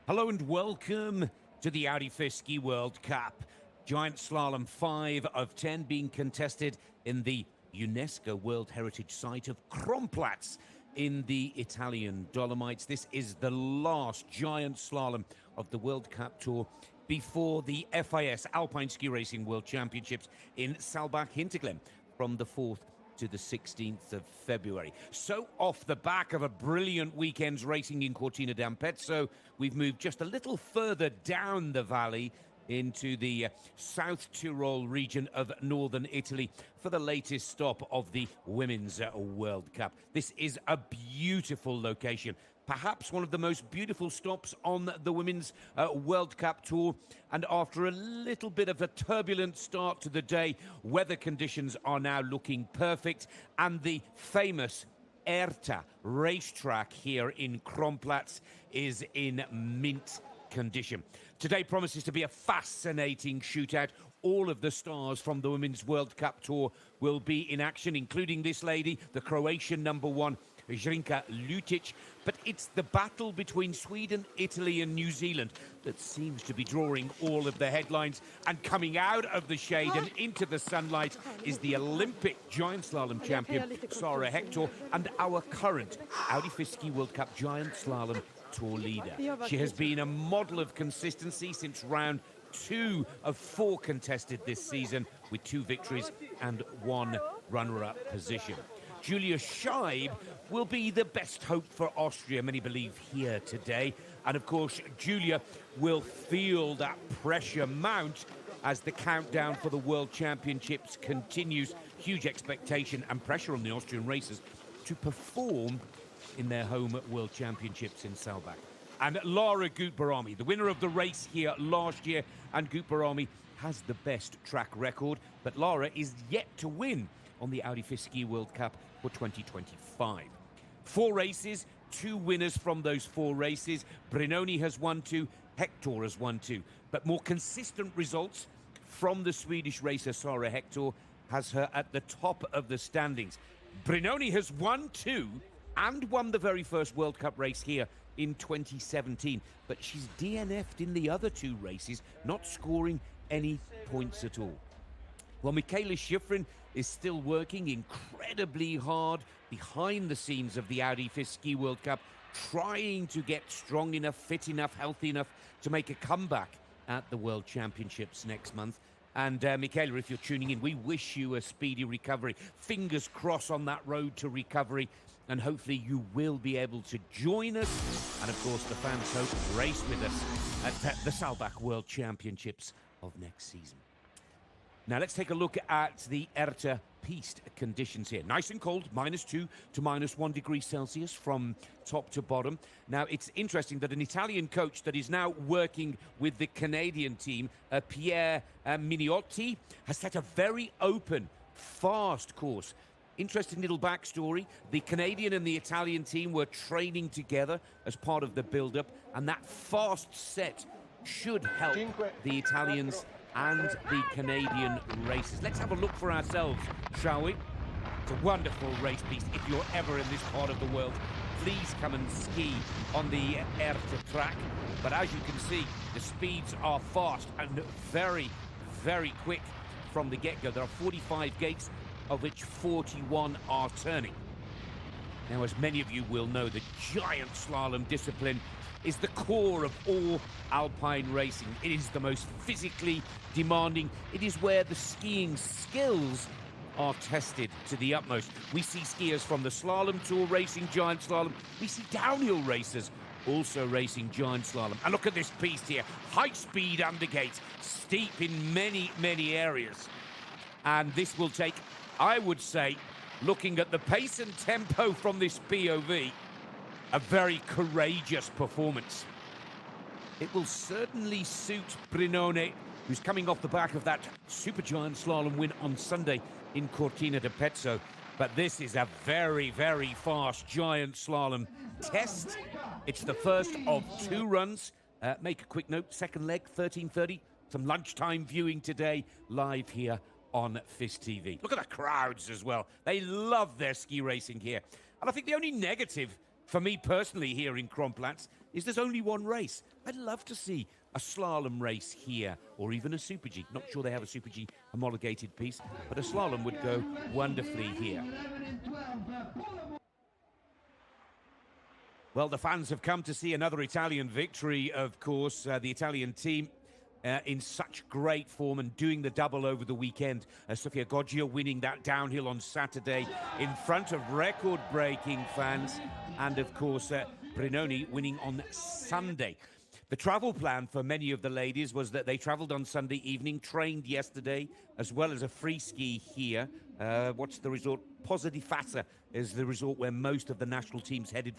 Hello and welcome to the Audi FIS Ski World Cup. Giant Slalom 5 of 10 being contested in the UNESCO World Heritage Site of Kronplatz in the Italian Dolomites. This is the last Giant Slalom of the World Cup Tour before the FIS Alpine Ski Racing World Championships in Saalbach-Hinterglemm from the 4th to the 16th of February. So off the back of a brilliant weekend's racing in Cortina d'Ampezzo, we've moved just a little further down the valley into the South Tyrol region of northern Italy for the latest stop of the Women's World Cup. This is a beautiful location, perhaps one of the most beautiful stops on the Women's World Cup Tour. And after a little bit of a turbulent start to the day, weather conditions are now looking perfect, and the famous Erta racetrack here in Kronplatz is in mint condition. Today promises to be a fascinating shootout. All of the stars from the Women's World Cup Tour will be in action, including this lady, the Croatian #1, Zrinka Lutic. But it's the battle between Sweden, Italy and New Zealand that seems to be drawing all of the headlines. And coming out of the shade and into the sunlight is the Olympic Giant Slalom champion, Sara Hector, and our current Audi FIS Ski World Cup Giant Slalom Tour leader. She has been a model of consistency since round 2 of 4 contested this season, with 2 victories and 1 runner-up position. Julia Scheib will be the best hope for Austria, many believe, here today. And of course, Julia will feel that pressure mount as the countdown for the World Championships continues. Huge expectation and pressure on the Austrian racers to perform in their home World Championships in Saalbach. And Lara Gutbarami, the winner of the race here last year, and Gutbarami has the best track record, but Lara is yet to win on the Audi FIS Ski World Cup for 2025. 4 races, 2 winners from those 4 races. Brignone has won 2, Hector has won 2. But more consistent results from the Swedish racer Sara Hector has her at the top of the standings. Brignone has won 2 and won the very first World Cup race here in 2017. But she's DNF'd in the other 2 races, not scoring any points at all. Well, Michaela Schifrin is still working incredibly hard behind the scenes of the Audi FIS Ski World Cup, trying to get strong enough, fit enough, healthy enough to make a comeback at the World Championships next month. And Michaela, if you're tuning in, we wish you a speedy recovery. Fingers crossed on that road to recovery, and hopefully you will be able to join us. And of course, the fans hope race with us at the Saalbach World Championships of next season. Now let's take a look at the Erta piste conditions here. Nice and cold, -2 to -1 degrees Celsius from top to bottom. Now it's interesting that an Italian coach that is now working with the Canadian team, Pierre Mignotti, has set a very open, fast course. Interesting little backstory. The Canadian and the Italian team were training together as part of the build-up, and that fast set should help the Italians and the Canadian racers. Let's have a look for ourselves, shall we? It's a wonderful race piste. If you're ever in this part of the world, please come and ski on the Erta track. But as you can see, the speeds are fast and very, very quick from the get-go. There are 45 gates, of which 41 are turning. Now, as many of you will know, the giant slalom discipline is the core of all alpine racing. It is the most physically demanding. It is where the skiing skills are tested to the utmost. We see skiers from the slalom tour racing giant slalom. We see downhill racers also racing giant slalom. And look at this piste here. High speed undergates, steep in many, many areas. And this will take, I would say, looking at the pace and tempo from this POV, a very courageous performance. It will certainly suit Brignone, who's coming off the back of that supergiant slalom win on Sunday in Cortina d'Ampezzo. But this is a very, very fast giant slalom test. It's the first of 2 runs. Make a quick note, second leg, 13:30. Some lunchtime viewing today, live here on FIS TV. Look at the crowds as well. They love their ski racing here. And I think the only negative for me personally here in Kronplatz is there's only one race. I'd love to see a slalom race here, or even a Super G. Not sure they have a Super G homologated piece, but a slalom would go wonderfully here. Well, the fans have come to see another Italian victory, of course. The Italian team in such great form and doing the double over the weekend. Sofia Goggia winning that downhill on Saturday in front of record-breaking fans. And, of course, Brignone winning on Sunday. The travel plan for many of the ladies was that they travelled on Sunday evening, trained yesterday, as well as a free ski here. What's the resort? Pozzo di Fassa is the resort where most of the national teams headed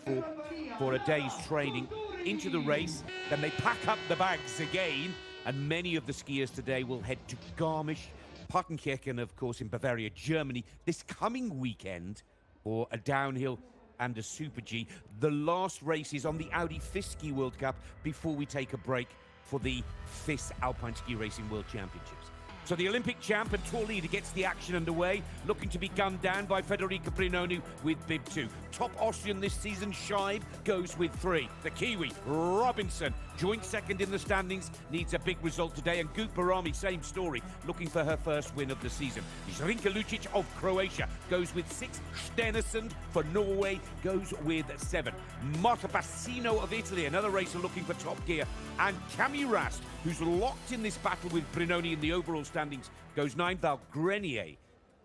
for a day's training into the race. Then they pack up the bags again, and many of the skiers today will head to Garmisch-Partenkirchen, of course, in Bavaria, Germany, this coming weekend for a downhill and a Super G. The last race is on the Audi FIS Ski World Cup before we take a break for the FIS Alpine Ski Racing World Championships. So the Olympic champ and tour leader gets the action underway, looking to be gunned down by Federica Brignone with bib 2. Top Austrian this season, Scheib, goes with 3. The Kiwi, Robinson, joint second in the standings, needs a big result today. And Gut Barami, same story, looking for her first win of the season. Zrinka Lucic of Croatia goes with 6. Stenesund for Norway goes with 7. Marta Bassino of Italy, another racer looking for top gear. And Camille Rast, who's locked in this battle with Brignone in the overall standings, goes 9th, while Grenier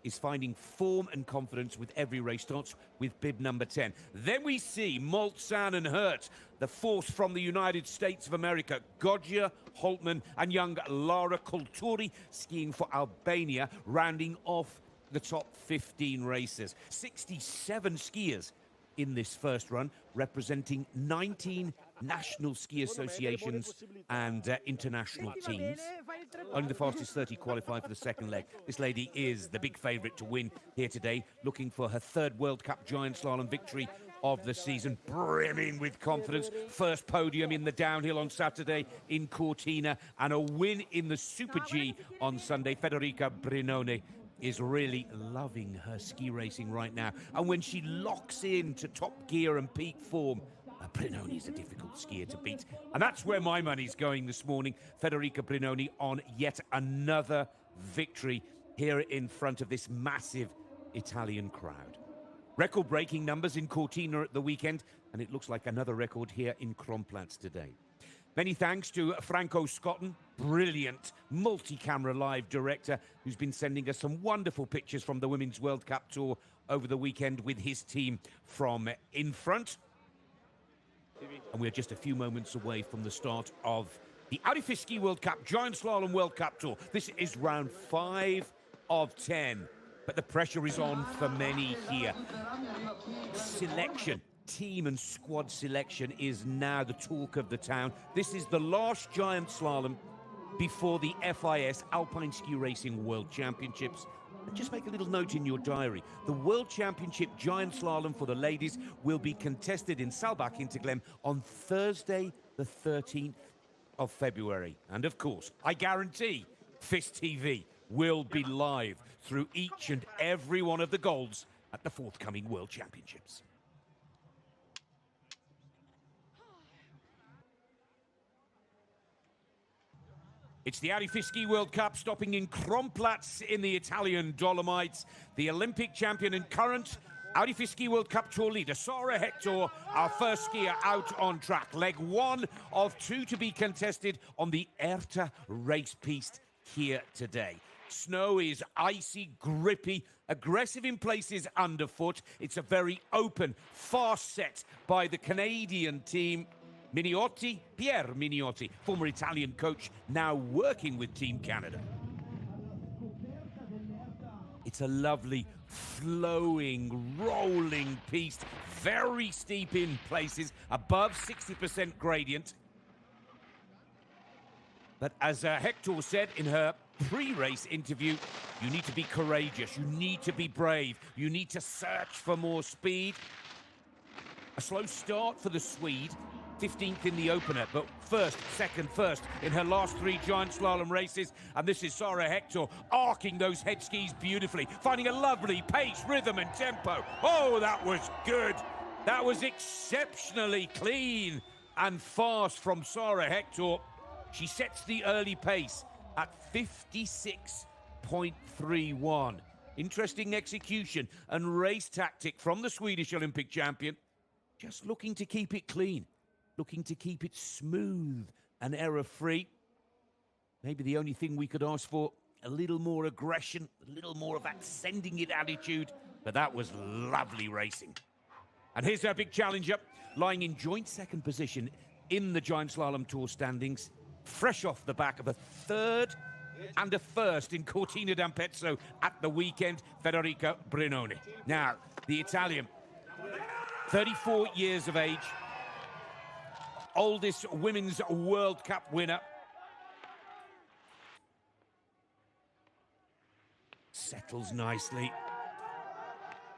is finding form and confidence with every race, starts with bib number 10. Then we see Moltzan and Hurt, the fourth from the United States of America, Goggia, Holtman, and young Lara Kulturi skiing for Albania, rounding off the top 15 racers. 67 skiers in this first run, representing 19 national ski associations and international teams. Only the fastest 30 qualify for the second leg. This lady is the big favourite to win here today, looking for her third World Cup giant slalom victory of the season, brimming with confidence. First podium in the downhill on Saturday in Cortina, and a win in the Super G on Sunday. Federica Brignone is really loving her ski racing right now. And when she locks in to top gear and peak form, Brignone is a difficult skier to beat. And that's where my money's going this morning. Federica Brignone on yet another victory here in front of this massive Italian crowd. Record-breaking numbers in Cortina at the weekend, and it looks like another record here in Kronplatz today. Many thanks to Franco Scotton, brilliant multi-camera live director, who's been sending us some wonderful pictures from the Women's World Cup Tour over the weekend with his team from in front. And we're just a few moments away from the start of the Audi FIS Ski World Cup Giant Slalom World Cup Tour. This is round 5 of 10, but the pressure is on for many here. Selection, team and squad selection is now the talk of the town. This is the last giant slalom before the FIS Alpine Ski Racing World Championships. And just make a little note in your diary. The World Championship Giant Slalom for the ladies will be contested in Saalbach Interglemm on Thursday, the 13th of February. And of course, I guarantee FIS TV will be live through each and every one of the golds at the forthcoming World Championships. It's the Audi FIS Ski World Cup, stopping in Kronplatz in the Italian Dolomites. The Olympic champion and current Audi FIS Ski World Cup Tour leader, Sara Hector, our first skier out on track. Leg 1 of 2 to be contested on the Erta race piste here today. Snow is icy, grippy, aggressive in places underfoot. It's a very open, fast set by the Canadian team. Mignotti, Pierre Mignotti, former Italian coach, now working with Team Canada. It's a lovely, flowing, rolling piste, very steep in places, above 60% gradient. But as Hector said in her pre-race interview, you need to be courageous, you need to be brave, you need to search for more speed. A slow start for the Swede, 15th in the opener, but first in her last 3 giant slalom races. And this is Sara Hector arcing those head skis beautifully, finding a lovely pace, rhythm and tempo. Oh, that was good. That was exceptionally clean. and fast from Sara Hector. She sets the early pace at 56.31. Interesting execution and race tactic from the Swedish Olympic champion. Just looking to keep it clean, looking to keep it smooth and error-free. Maybe the only thing we could ask for, a little more aggression, a little more of that sending it attitude, but that was lovely racing. And here's our big challenger, lying in joint second position in the Giant Slalom Tour standings, fresh off the back of a third and a first in Cortina d'Ampezzo at the weekend, Federica Brignone. Now, the Italian, 34 years of age, oldest Women's World Cup winner. Settles nicely.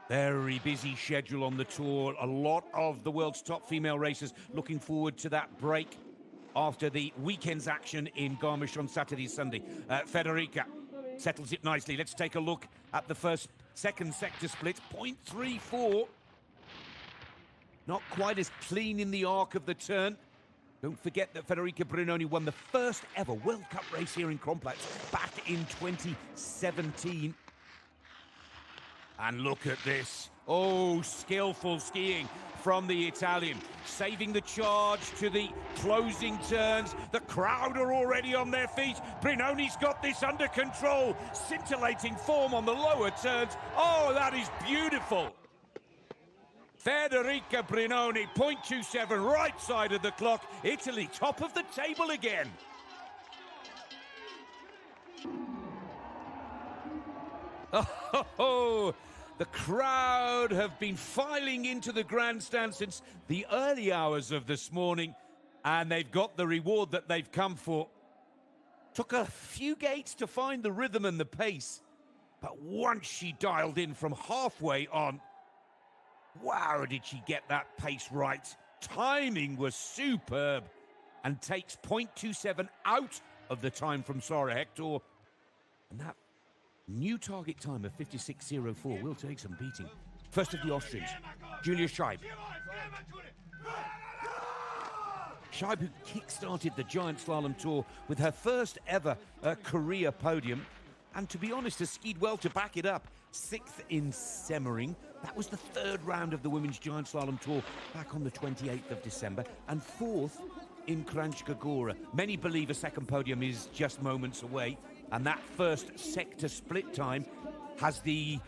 Very busy schedule on the tour. A lot of the world's top female racers looking forward to that break after the weekend's action in Garmisch on Saturday, Sunday. Federica settles it nicely. Let's take a look at the second sector split. 0.34. Not quite as clean in the arc of the turn. Don't forget that Federica Brignone won the first ever World Cup race here in Kronplatz back in 2017. And look at this. Oh, skillful skiing from the Italian. Saving the charge to the closing turns. The crowd are already on their feet. Brignone's got this under control. Scintillating form on the lower turns. Oh, that is beautiful. Federica Brignone, 0.27, right side of the clock. Italy, top of the table again. Oh, the crowd have been filing into the grandstand since the early hours of this morning, and they've got the reward that they've come for. Took a few gates to find the rhythm and the pace, but once she dialed in from halfway on, wow, did she get that pace right. Timing was superb and takes 0.27 out of the time from Sara Hector. And that new target time of 56.04 will take some beating. First of the Austrians, Julia Scheib. Scheib, who kick-started the Giant Slalom Tour with her first ever career podium. And to be honest, has skied well to back it up. 6th in Semmering. That was the third round of the Women's Giant Slalom Tour back on the 28th of December. And 4th in Kranjska Gora. Many believe a second podium is just moments away. And that first sector split time has the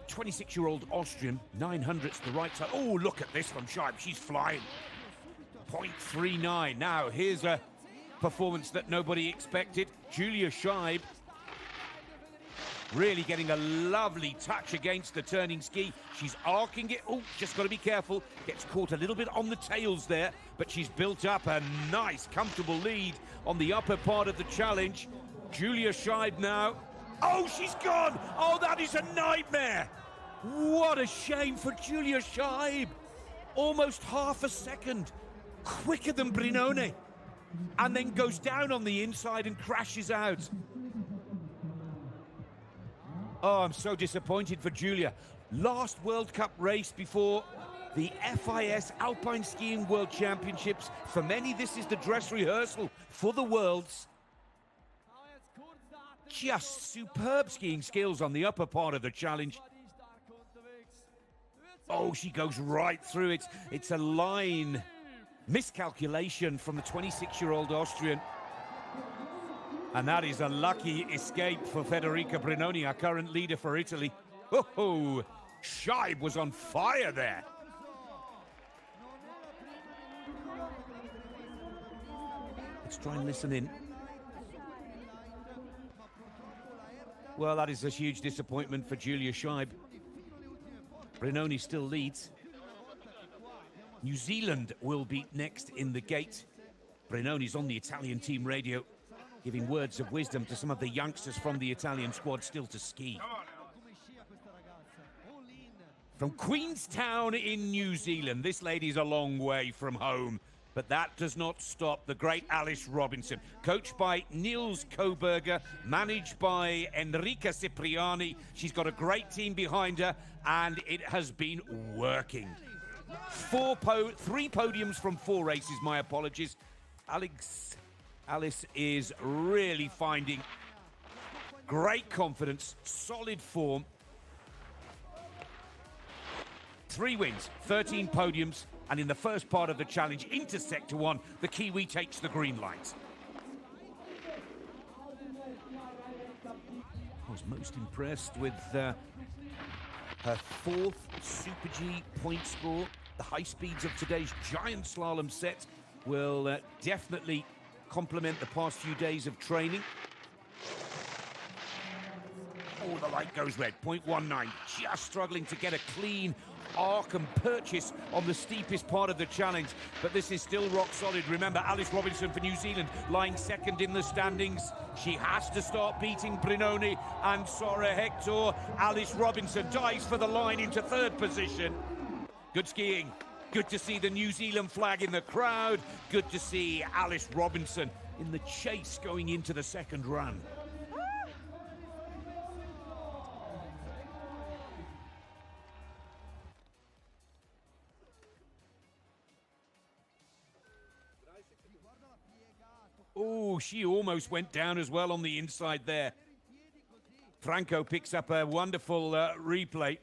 26-year-old Austrian, 900ths the right side. Oh, look at this from Scheib. She's flying. 0.39. Now, here's a performance that nobody expected. Julia Scheib really getting a lovely touch against the turning ski. She's arcing it. Oh, just got to be careful. Gets caught a little bit on the tails there, but she's built up a nice, comfortable lead on the upper part of the challenge. Julia Scheib now. Oh, she's gone. Oh, that is a nightmare. What a shame for Julia Scheib. Almost half a second quicker than Brignone, and then goes down on the inside and crashes out. Oh, I'm so disappointed for Julia. Last World Cup race before the FIS Alpine Skiing World Championships. For many, this is the dress rehearsal for the Worlds. Just superb skiing skills on the upper part of the challenge. Oh, she goes right through it. It's a line miscalculation from the 26-year-old Austrian. And that is a lucky escape for Federica Brignone, our current leader for Italy. Oh, Scheib was on fire there. Let's try and listen in. Well, that is a huge disappointment for Julia Scheib. Brignone still leads. New Zealand will be next in the gate. Brignone's on the Italian team radio, giving words of wisdom to some of the youngsters from the Italian squad still to ski. From Queenstown in New Zealand, this lady's a long way from home, but that does not stop the great Alice Robinson, coached by Niels Koberger, managed by Enrica Cipriani. She's got a great team behind her, and it has been working. Three podiums from 4 races, my apologies. Alice is really finding great confidence, solid form. 3 wins, 13 podiums, and in the first part of the challenge, into Sector 1, the Kiwi takes the green light. I was most impressed with her 4th Super G point score. The high speeds of today's giant slalom set will definitely complement the past few days of training. Oh, the light goes red, 0.19. Just struggling to get a clean arc and purchase on the steepest part of the challenge, but this is still rock solid. Remember, Alice Robinson for New Zealand lying second in the standings. She has to start beating Brignone and Sara Hector. Alice Robinson dives for the line into 3rd position. Good skiing. Good to see the New Zealand flag in the crowd. Good to see Alice Robinson in the chase going into the 2nd run. Oh, she almost went down as well on the inside there. Franco picks up a wonderful replay.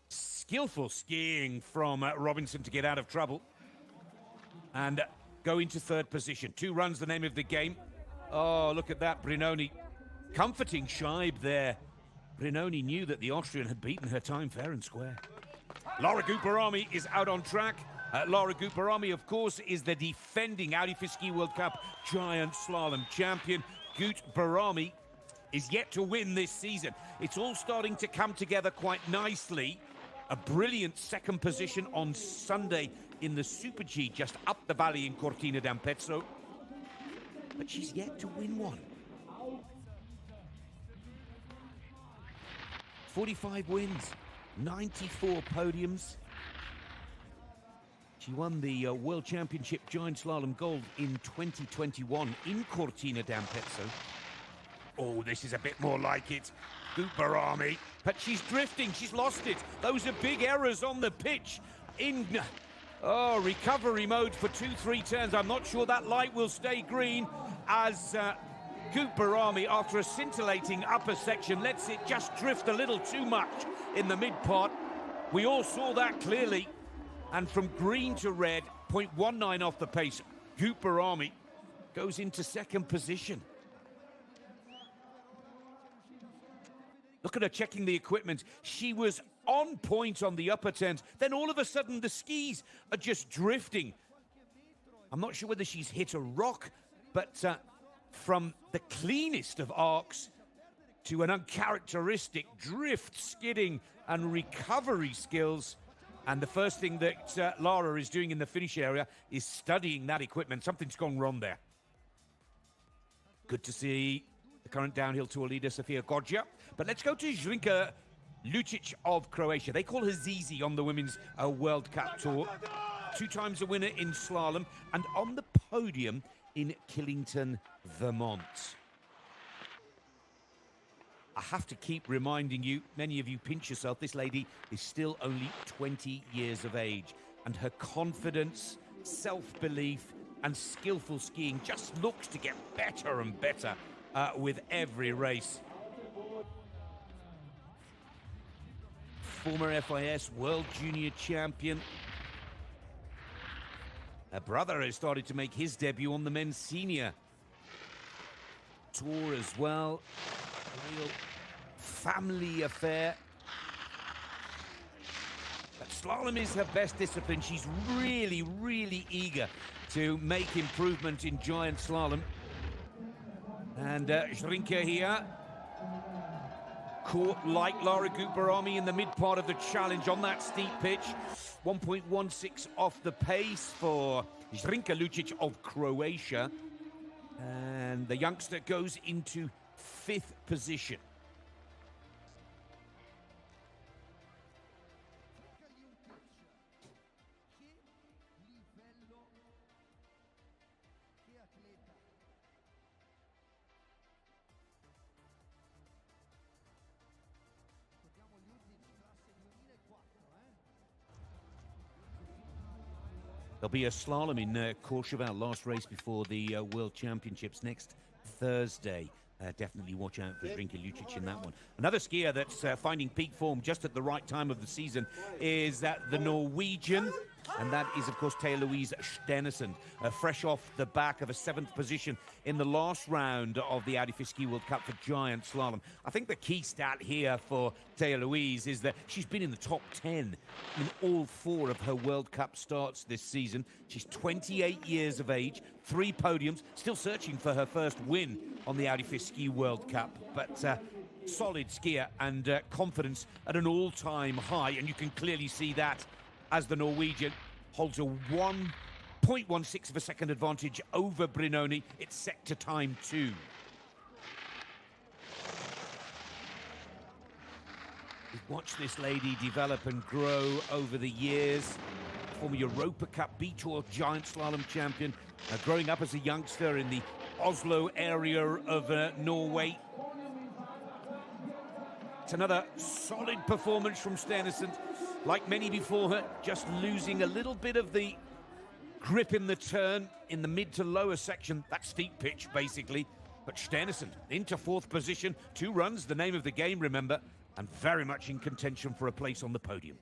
Skillful skiing from Robinson to get out of trouble and go into 3rd position. 2 runs, the name of the game. Oh, look at that, Brignone comforting Scheib there. Brignone knew that the Austrian had beaten her time fair and square. Lara Guparami is out on track. Lara Guparami, of course, is the defending Audi FIS Ski World Cup giant slalom champion. Guparami is yet to win this season. It's all starting to come together quite nicely. A brilliant 2nd position on Sunday in the Super G just up the valley in Cortina d'Ampezzo. But she's yet to win one. 45 wins, 94 podiums. She won the World Championship Giant Slalom Gold in 2021 in Cortina d'Ampezzo. Oh, this is a bit more like it. Guparami, but she's drifting, she's lost it. Those are big errors on the pitch. In recovery mode for 2-3 turns. I'm not sure that light will stay green as Guparami, after a scintillating upper section, lets it just drift a little too much in the mid part. We all saw that clearly. And from green to red, 0.19 off the pace, Guparami goes into 2nd position. Look at her checking the equipment. She was on point on the upper turns. Then all of a sudden, the skis are just drifting. I'm not sure whether she's hit a rock, but from the cleanest of arcs to an uncharacteristic drift, skidding, and recovery skills. And the first thing that Lara is doing in the finish area is studying that equipment. Something's gone wrong there. Good to see the current downhill tour leader, Sofia Goggia. But let's go to Zrinka Lucic of Croatia. They call her Zizi on the Women's World Cup Tour. 2 times a winner in slalom and on the podium in Killington, Vermont. I have to keep reminding you, many of you pinch yourself, this lady is still only 20 years of age. And her confidence, self-belief, and skillful skiing just looks to get better and better with every race. Former FIS World Junior Champion. Her brother has started to make his debut on the men's senior tour as well. A real family affair. But slalom is her best discipline. She's really, really eager to make improvement in giant slalom. And Zrinka here caught like Lara Guparami in the mid part of the challenge on that steep pitch. 1.16 off the pace for Zrinka Lucic of Croatia. And the youngster goes into 5th position. There'll be a slalom in Courchevel, last race before the World Championships next Thursday. Definitely watch out for Drinker Lucic in that one. Another skier that's finding peak form just at the right time of the season is the Norwegian, and that is, of course, Thea-Louise Stenersen, fresh off the back of a 7th position in the last round of the Audi FIS Ski World Cup for giant slalom. I think the key stat here for Thea-Louise is that she's been in the top 10 in all 4 of her World Cup starts this season. She's 28 years of age, 3 podiums, still searching for her first win on the Audi FIS Ski World Cup, but solid skier and confidence at an all-time high, and you can clearly see that as the Norwegian holds a 1.16 of a second advantage over Brignone. It's sector time 2. We've watched this lady develop and grow over the years. Former Europa Cup B-Tour giant slalom champion, growing up as a youngster in the Oslo area of Norway. It's another solid performance from Stenersen. Like many before her, just losing a little bit of the grip in the turn in the mid to lower section. That steep pitch, basically. But Stenersen into 4th position. 2 runs, the name of the game, remember, and very much in contention for a place on the podium.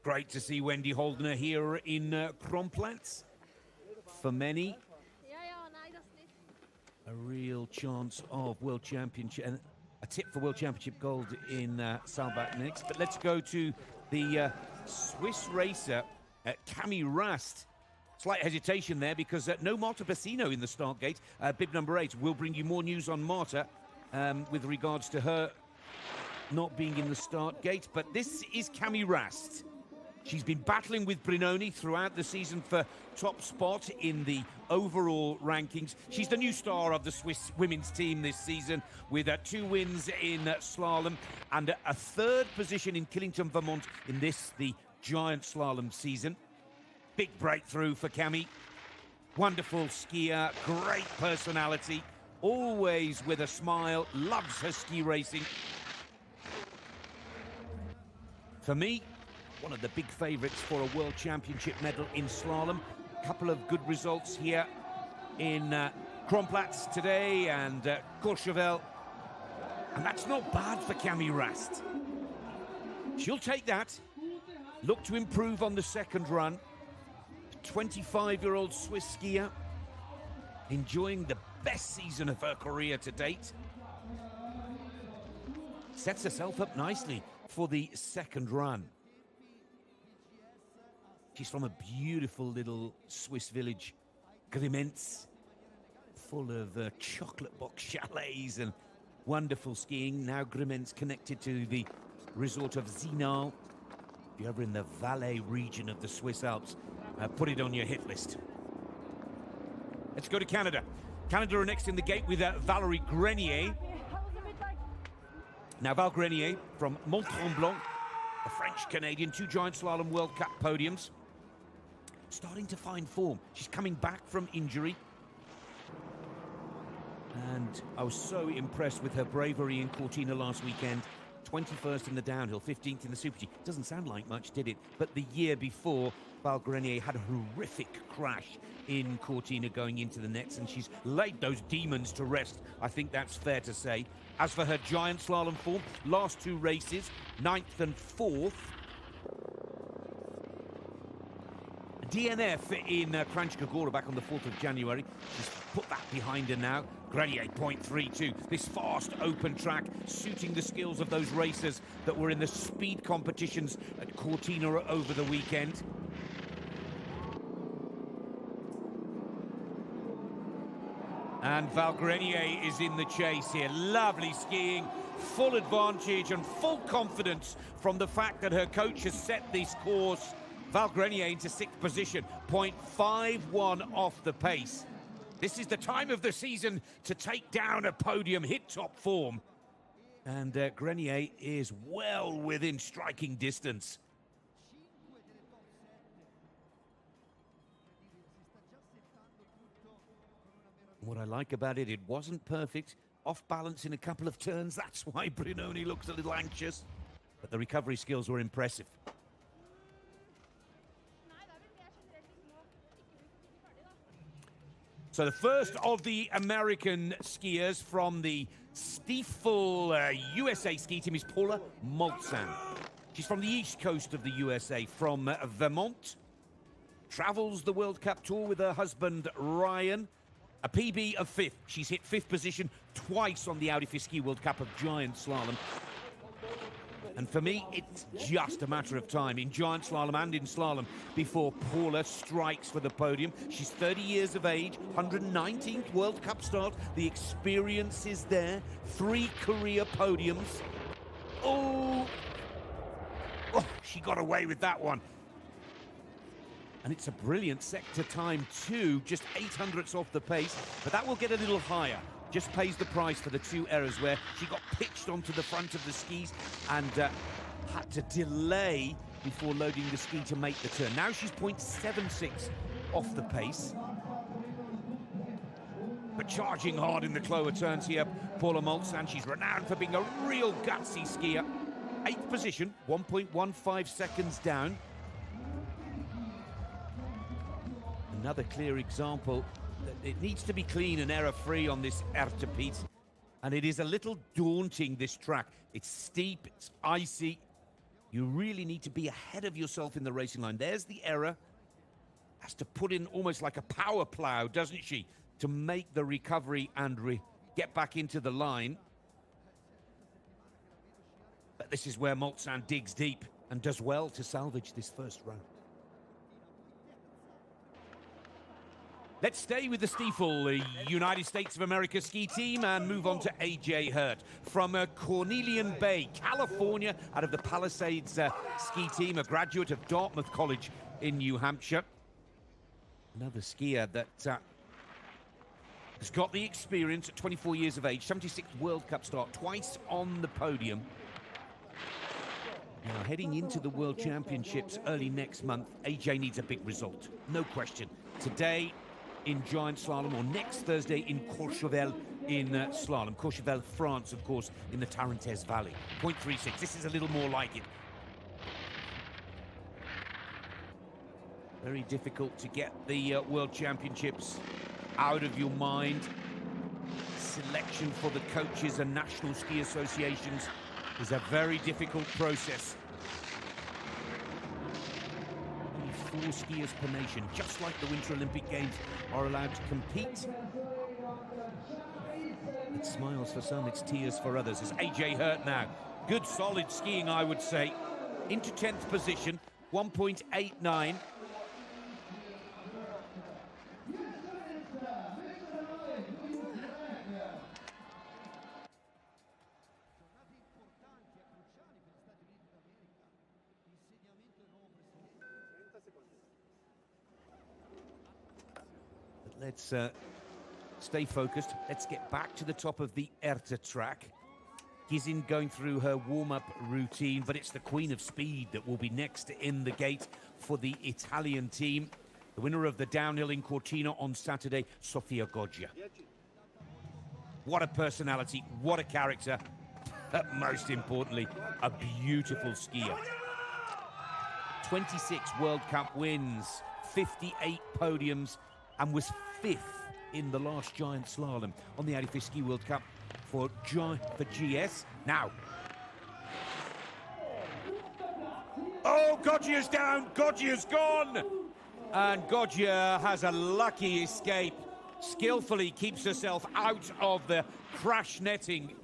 Great to see Wendy Holdner here in Kronplatz. For many, a real chance of World Championship, and a tip for World Championship gold in Saalbach next. But let's go to the Swiss racer, Camille Rast. Slight hesitation there because no Marta Bassino in the start gate. Bib number 8 will bring you more news on Marta with regards to her not being in the start gate. But this is Camille Rast. She's been battling with Brignone throughout the season for top spot in the overall rankings. She's the new star of the Swiss women's team this season with 2 wins in slalom and a 3rd position in Killington, Vermont in this, the giant slalom season. Big breakthrough for Camille. Wonderful skier, great personality, always with a smile, loves her ski racing. For me, one of the big favourites for a World Championship medal in slalom. A couple of good results here in Kronplatz today and Courchevel. And that's not bad for Camille Rast. She'll take that. Look to improve on the 2nd run. 25-year-old Swiss skier, enjoying the best season of her career to date. Sets herself up nicely for the 2nd run. She's from a beautiful little Swiss village, Grenier, full of chocolate box chalets and wonderful skiing. Now Grenier connected to the resort of Zinal. If you're ever in the Valais region of the Swiss Alps, put it on your hit list. Let's go to Canada. Canada are next in the gate with Valerie Grenier. Now Val Grenier from Mont-Tremblant, a French-Canadian, 2 giant slalom World Cup podiums. Starting to find form. She's coming back from injury. And I was so impressed with her bravery in Cortina last weekend. 21st in the downhill, 15th in the Super G. Doesn't sound like much, did it? But the year before, Val Grenier had a horrific crash in Cortina going into the nets, and she's laid those demons to rest. I think that's fair to say. As for her giant slalom form, last 2 races, 9th and 4th. DNF in Kranjska Gora back on the 4th of January. She's put that behind her now. Grenier 0.32. This fast open track suiting the skills of those racers that were in the speed competitions at Cortina over the weekend. And Val Grenier is in the chase here. Lovely skiing, full advantage and full confidence from the fact that her coach has set this course. Val Grenier into 6th position, 0.51 off the pace. This is the time of the season to take down a podium, hit top form. And Grenier is well within striking distance. What I like about it, it wasn't perfect. Off balance in a couple of turns. That's why Brignone looks a little anxious. But the recovery skills were impressive. So the first of the American skiers from the Stiefel USA ski team is Paula Moltzan. She's from the east coast of the USA, from Vermont. Travels the World Cup Tour with her husband, Ryan. A PB of 5th. She's hit 5th position twice on the Audi FIS Ski World Cup of Giant Slalom. And for me, it's just a matter of time in Giant Slalom and in Slalom before Paula strikes for the podium. She's 30 years of age, 119th World Cup start. The experience is there. 3 career podiums. Oh, she got away with that one. And it's a brilliant sector time too, just 800ths off the pace, but that will get a little higher. Just pays the price for the 2 errors where she got pitched onto the front of the skis and had to delay before loading the ski to make the turn. Now she's 0.76 off the pace. But charging hard in the lower turns here, Paula Moltzan. She's renowned for being a real gutsy skier. 8th position, 1.15 seconds down. Another clear example that it needs to be clean and error-free on this Ertepete. And it is a little daunting, this track. It's steep, it's icy. You really need to be ahead of yourself in the racing line. There's the error. Has to put in almost like a power plow, doesn't she, to make the recovery and get back into the line. But this is where Moltzan digs deep and does well to salvage this first round. Let's stay with the Stiefel, the United States of America ski team, and move on to AJ Hurt from Cornelian Bay, California, out of the Palisades ski team, a graduate of Dartmouth College in New Hampshire. Another skier that has got the experience at 24 years of age, 76th World Cup start, twice on the podium. Now, heading into the World Championships early next month, AJ needs a big result, no question. Today in Giant Slalom, or next Thursday in Courchevel in Slalom. Courchevel, France, of course, in the Tarentaise Valley. 0.36, this is a little more like it. Very difficult to get the World Championships out of your mind. Selection for the coaches and national ski associations is a very difficult process. Only 4 skiers per nation, just like the Winter Olympic Games, are allowed to compete. It's smiles for some, it's tears for others. As AJ Hurt now, good solid skiing, I would say. Into 10th position, 1.89. Let's stay focused. Let's get back to the top of the Erta track. Gizin going through her warm-up routine, but it's the Queen of Speed that will be next in the gate for the Italian team. The winner of the downhill in Cortina on Saturday, Sofia Goggia. What a personality, what a character, but most importantly, a beautiful skier. 26 World Cup wins, 58 podiums, and was 5th in the last Giant Slalom on the Audi FIS Ski World Cup for GS. Now. Oh, Goggia's down, Goggia's gone! And Goggia has a lucky escape. Skillfully keeps herself out of the crash netting.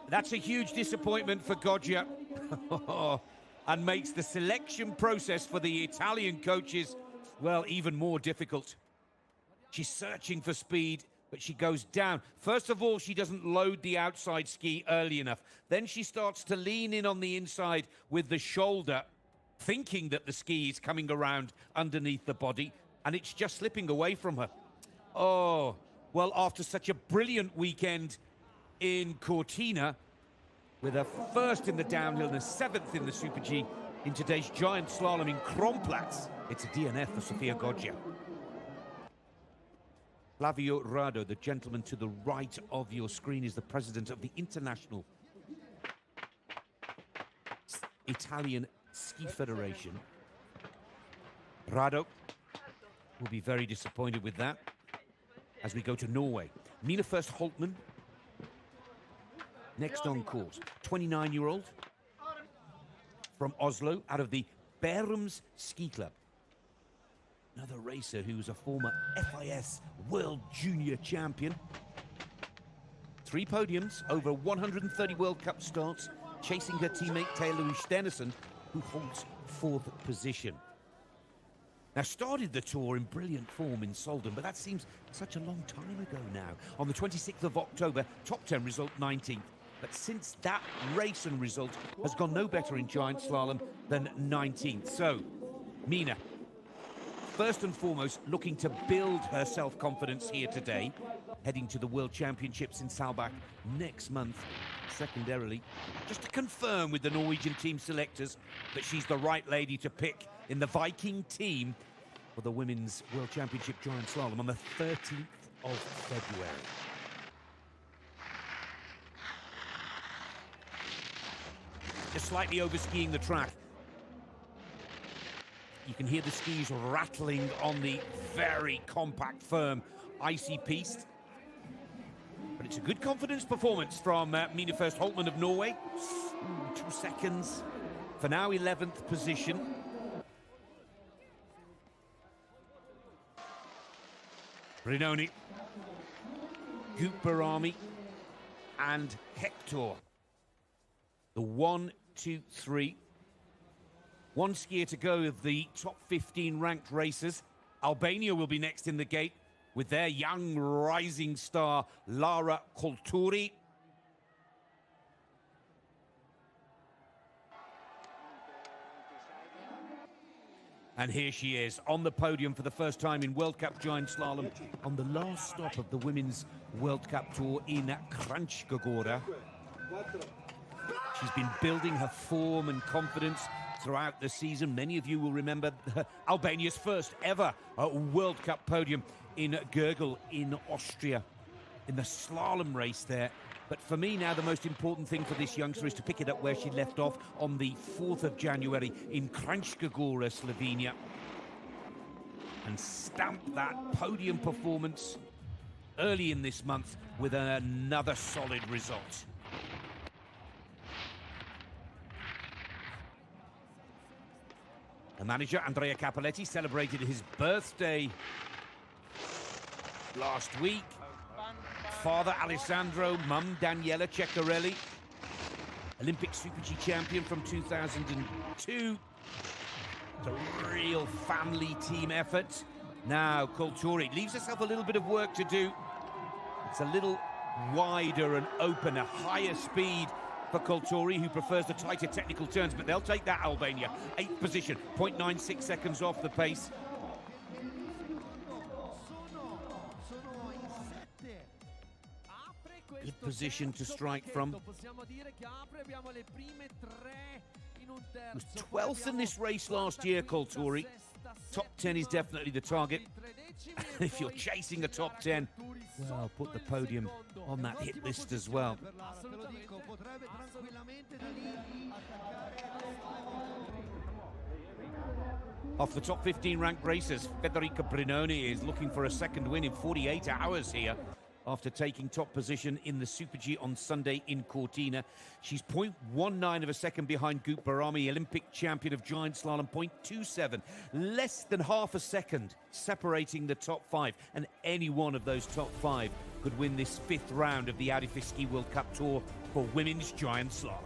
That's a huge disappointment for Goggia. And makes the selection process for the Italian coaches, well, even more difficult. She's searching for speed, but she goes down. First of all, she doesn't load the outside ski early enough. Then she starts to lean in on the inside with the shoulder, thinking that the ski is coming around underneath the body, and it's just slipping away from her. Oh, well, after such a brilliant weekend, in Cortina, with a first in the downhill and a 7th in the Super G in today's giant slalom in Kronplatz. It's a DNF for Sofia Goggia. Flavio Rado, the gentleman to the right of your screen, is the president of the International Italian Ski Federation. Rado will be very disappointed with that as we go to Norway. Mina First Holtman, next on course, 29-year-old from Oslo, out of the Bærums Ski Club. Another racer who's a former FIS World Junior Champion. 3 podiums, over 130 World Cup starts, chasing her teammate Taylor Stenerson, who holds 4th position. Now, started the tour in brilliant form in Solden, but that seems such a long time ago now. On the 26th of October, top 10 result 19th. But since that race and result has gone no better in giant slalom than 19th. So, Mina, first and foremost, looking to build her self-confidence here today, heading to the World Championships in Saalbach next month. Secondarily, just to confirm with the Norwegian team selectors that she's the right lady to pick in the Viking team for the Women's World Championship Giant Slalom on the 13th of February. Just slightly over-skiing the track. You can hear the skis rattling on the very compact, firm, icy piste. But it's a good confidence performance from Mina First Holtman of Norway. 2 seconds. For now, 11th position. Brignone, Gupperami, and Hector. The 1, 2, 3. One skier to go of the top 15 ranked racers. Albania will be next in the gate with their young rising star, Lara Kulturi. And here she is on the podium for the first time in World Cup Giant Slalom on the last stop of the Women's World Cup Tour in Kranjskogora. She's been building her form and confidence throughout the season. Many of you will remember Albania's first ever World Cup podium in Gurgel in Austria in the slalom race there. But for me now, the most important thing for this youngster is to pick it up where she left off on the 4th of January in Kranjskogora, Slovenia, and stamp that podium performance early in this month with another solid result. The manager, Andrea Cappelletti, celebrated his birthday last week. Father, Alessandro, mum, Daniela Ceccarelli, Olympic Super G champion from 2002. It's a real family team effort. Now, Kulturi leaves herself a little bit of work to do. It's a little wider and open, a higher speed for Kulturi, who prefers the tighter technical turns, but they'll take that, Albania. 8th position, 0.96 seconds off the pace. Good position to strike from. Was 12th in this race last year, Kulturi. Top 10 is definitely the target. If you're chasing a top 10, well, put the podium on that hit list as well. Off the top 15 ranked racers, Federica Brignone is looking for a second win in 48 hours here after taking top position in the Super G on Sunday in Cortina. She's 0.19 of a second behind Gupperami, Olympic champion of giant slalom, 0.27. Less than half a second separating the top 5. And any one of those top 5 could win this 5th round of the Audi FIS Ski World Cup Tour for women's giant slalom.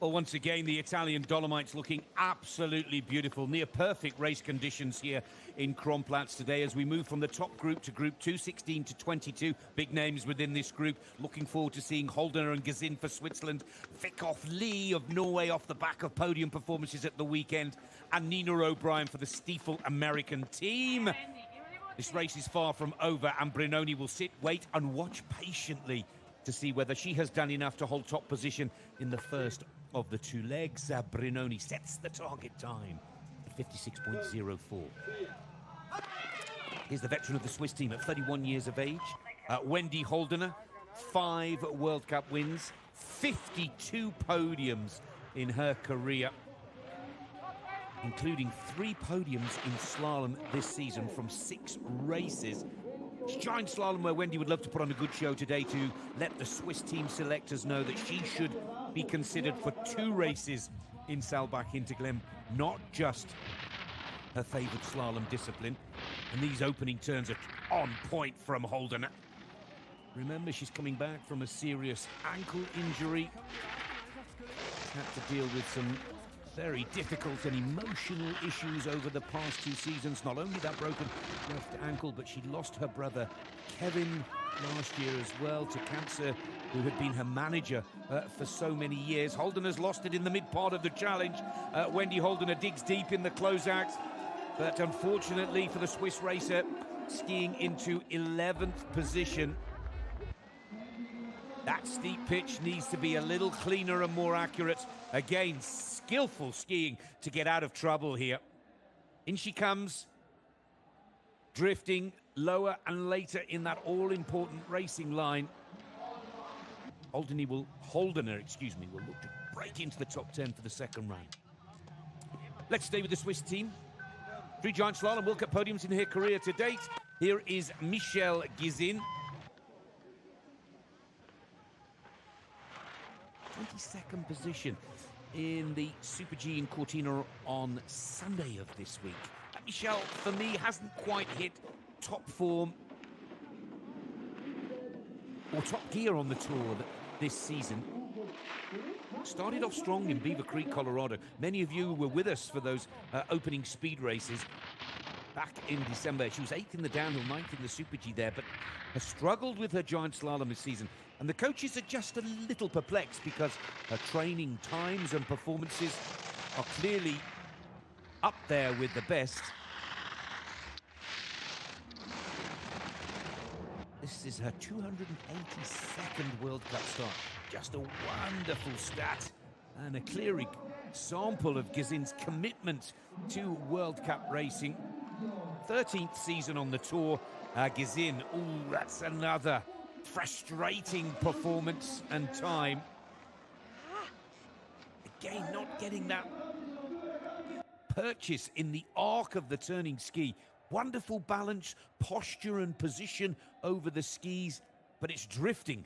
Well, once again, the Italian Dolomites looking absolutely beautiful. Near perfect race conditions here in Kronplatz today as we move from the top group to Group 2, 16 to 22. Big names within this group. Looking forward to seeing Holdener and Gazin for Switzerland. Vikhoff Lee of Norway off the back of podium performances at the weekend. And Nina O'Brien for the Stiefel American team. This race is far from over, and Brignone will sit, wait, and watch patiently to see whether she has done enough to hold top position in the first of the two legs. Brignone sets the target time at 56.04. Here's the veteran of the Swiss team at 31 years of age, Wendy Holdener. 5 World Cup wins, 52 podiums in her career, including 3 podiums in slalom this season from 6 races. It's giant slalom where Wendy would love to put on a good show today to let the Swiss team selectors know that she should be considered for 2 races in Saalbach-Hinterglemm, not just her favourite slalom discipline. And these opening turns are on point from Holdener. Remember, she's coming back from a serious ankle injury. Had to deal with some very difficult and emotional issues over the past 2 seasons. Not only that broken left ankle, but she lost her brother Kevin last year as well to cancer, who had been her manager for so many years. Holdener's lost it in the mid part of the challenge. Wendy Holdener digs deep in the closeout, but unfortunately for the Swiss racer, skiing into 11th position. That steep pitch needs to be a little cleaner and more accurate. Again, skillful skiing to get out of trouble here. In she comes, drifting lower and later in that all-important racing line. Holdener will look to break into the top 10 for the second round. Let's stay with the Swiss team. 3 giant slalom World Cup podiums in her career to date. Here is Michelle Gazin. 22nd position in the Super G in Cortina on Sunday of this week. Michelle, for me, hasn't quite hit top form or top gear on the tour this season. Started off strong in Beaver Creek, Colorado. Many of you were with us for those opening speed races back in December. She was 8th in the downhill, 9th in the Super G there, but has struggled with her giant slalom this season. And the coaches are just a little perplexed because her training times and performances are clearly up there with the best. This is her 282nd World Cup start. Just a wonderful stat and a clear example of Gazin's commitment to World Cup racing. 13th season on the tour. Gazin, ooh, that's another frustrating performance and time. Again, not getting that purchase in the arc of the turning ski. Wonderful balance, posture and position over the skis, but it's drifting.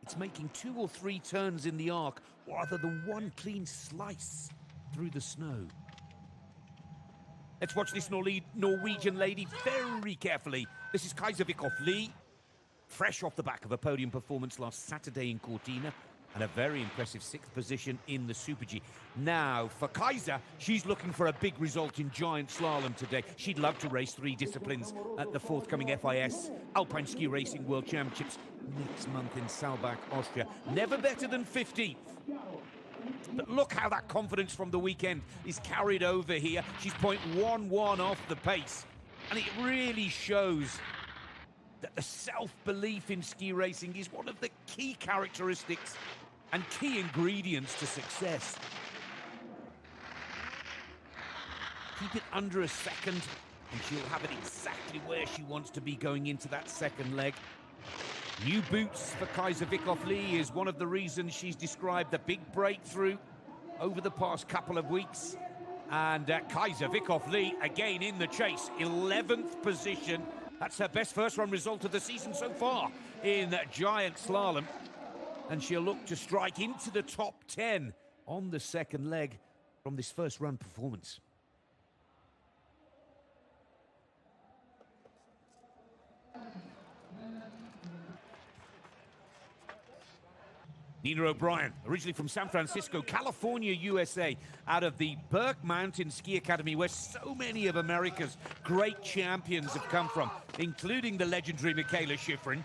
It's making 2 or 3 turns in the arc rather than one clean slice through the snow. Let's watch this Norwegian lady very carefully. This is Kajsa Vikhoff Lee, fresh off the back of a podium performance last Saturday in Cortina and a very impressive 6th position in the Super G. Now, for Kajsa, she's looking for a big result in giant slalom today. She'd love to race 3 disciplines at the forthcoming FIS Alpine Ski Racing World Championships next month in Saalbach, Austria. Never better than 15th. But look how that confidence from the weekend is carried over here. She's 0.11 off the pace. And it really shows that the self-belief in ski racing is one of the key characteristics and key ingredients to success. Keep it under a second, and she'll have it exactly where she wants to be going into that second leg. New boots for Kajsa Vikhoff Lee is one of the reasons she's described the big breakthrough over the past couple of weeks. And Kajsa Vikhoff Lee again in the chase, 11th position. That's her best first-run result of the season so far in giant slalom. And she'll look to strike into the top 10 on the second leg from this first-run performance. Nina O'Brien, originally from San Francisco, California, USA, out of the Burke Mountain Ski Academy, where so many of America's great champions have come from, including the legendary Mikaela Shiffrin.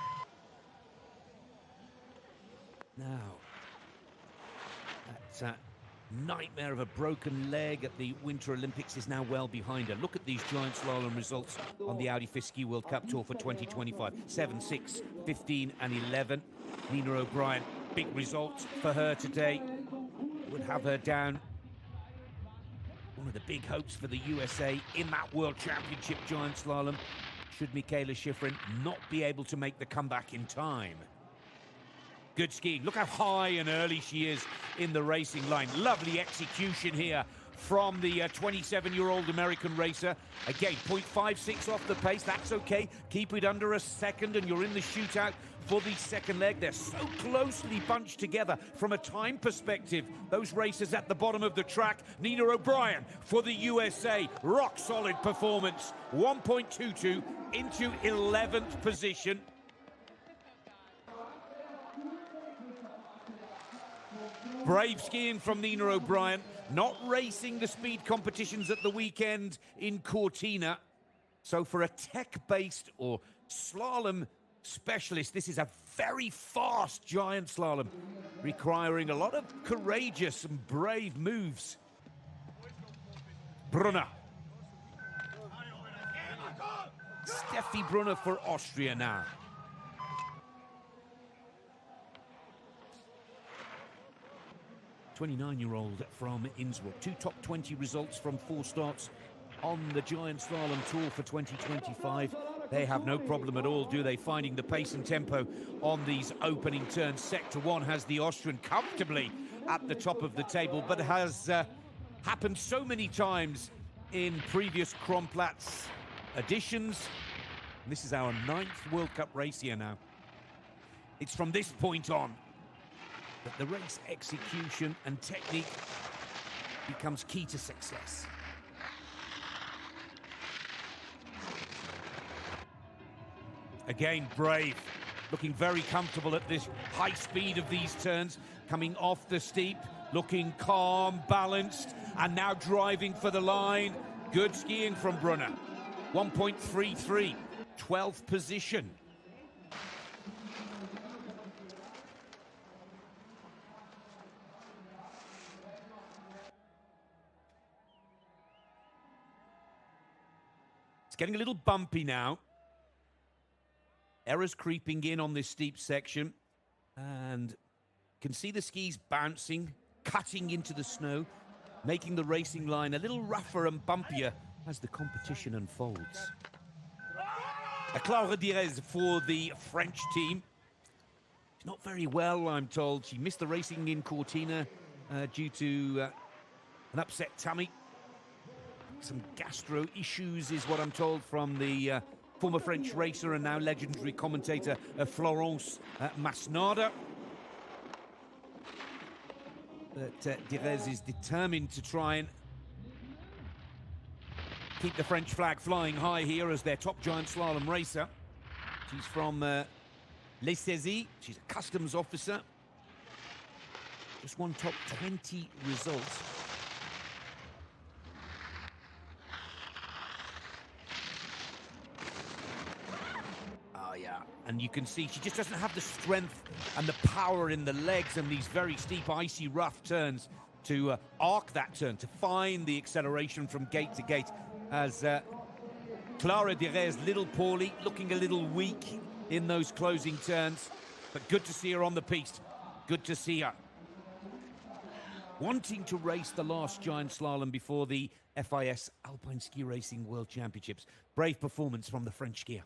Now, that nightmare of a broken leg at the Winter Olympics is now well behind her. Look at these giant slalom results on the Audi FIS Ski World Cup Tour for 2025. 7, 6, 15 and 11. Nina O'Brien, big results for her today. Would have her down. One of the big hopes for the USA in that World Championship giant slalom. Should Mikaela Shiffrin not be able to make the comeback in time. Good skiing. Look how high and early she is in the racing line. Lovely execution here from the 27-year-old American racer. Again, 0.56 off the pace. That's okay. Keep it under a second and you're in the shootout for the second leg. They're so closely bunched together from a time perspective. Those racers at the bottom of the track. Nina O'Brien for the USA. Rock solid performance. 1.22 into 11th position. Brave skiing from Nina O'Brien, not racing the speed competitions at the weekend in Cortina. So for a tech-based or slalom specialist, this is a very fast giant slalom, requiring a lot of courageous and brave moves. Brunner. Steffi Brunner for Austria now. 29-year-old from Innsbruck. 2 top 20 results from 4 starts on the Giant Slalom Tour for 2025. They have no problem at all, do they, finding the pace and tempo on these opening turns. Sector 1 has the Austrian comfortably at the top of the table, but has happened so many times in previous Kronplatz editions. And this is our 9th World Cup race here now. It's from this point on that the race execution and technique becomes key to success. Again, brave, looking very comfortable at this high speed of these turns, coming off the steep, looking calm, balanced, and now driving for the line. Good skiing from Brunner. 1.33, 12th position. It's getting a little bumpy now. Errors creeping in on this steep section. And you can see the skis bouncing, cutting into the snow, making the racing line a little rougher and bumpier as the competition unfolds. Clara Direz for the French team. She's not very well, I'm told. She missed the racing in Cortina due to an upset tummy. Some gastro issues is what I'm told from the former French racer and now legendary commentator Florence Masnada. But Direz is determined to try and keep the French flag flying high here as their top giant slalom racer. She's from Les Saisies. She's a customs officer. Just won top 20 results. And you can see she just doesn't have the strength and the power in the legs and these very steep, icy, rough turns to arc that turn, to find the acceleration from gate to gate. As Clara Direz, little poorly, looking a little weak in those closing turns. But good to see her on the piste. Good to see her. Wanting to race the last giant slalom before the FIS Alpine Ski Racing World Championships. Brave performance from the French skier.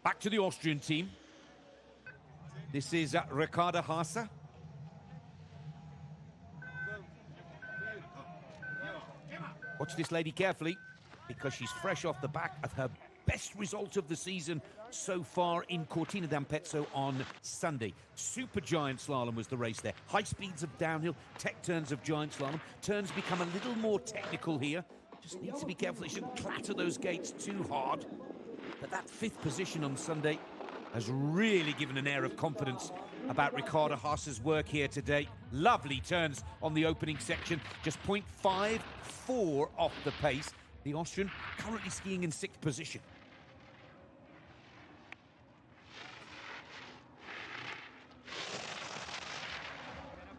Back to the Austrian team. This is Ricarda Haase. Watch this lady carefully, because she's fresh off the back of her best result of the season so far in Cortina d'Ampezzo on Sunday. Super giant slalom was the race there. High speeds of downhill, tech turns of giant slalom. Turns become a little more technical here. Just needs to be careful that she doesn't clatter those gates too hard. But that 5th position on Sunday has really given an air of confidence about Ricardo Haas's work here today. Lovely turns on the opening section, just 0.54 off the pace. The Austrian currently skiing in 6th position.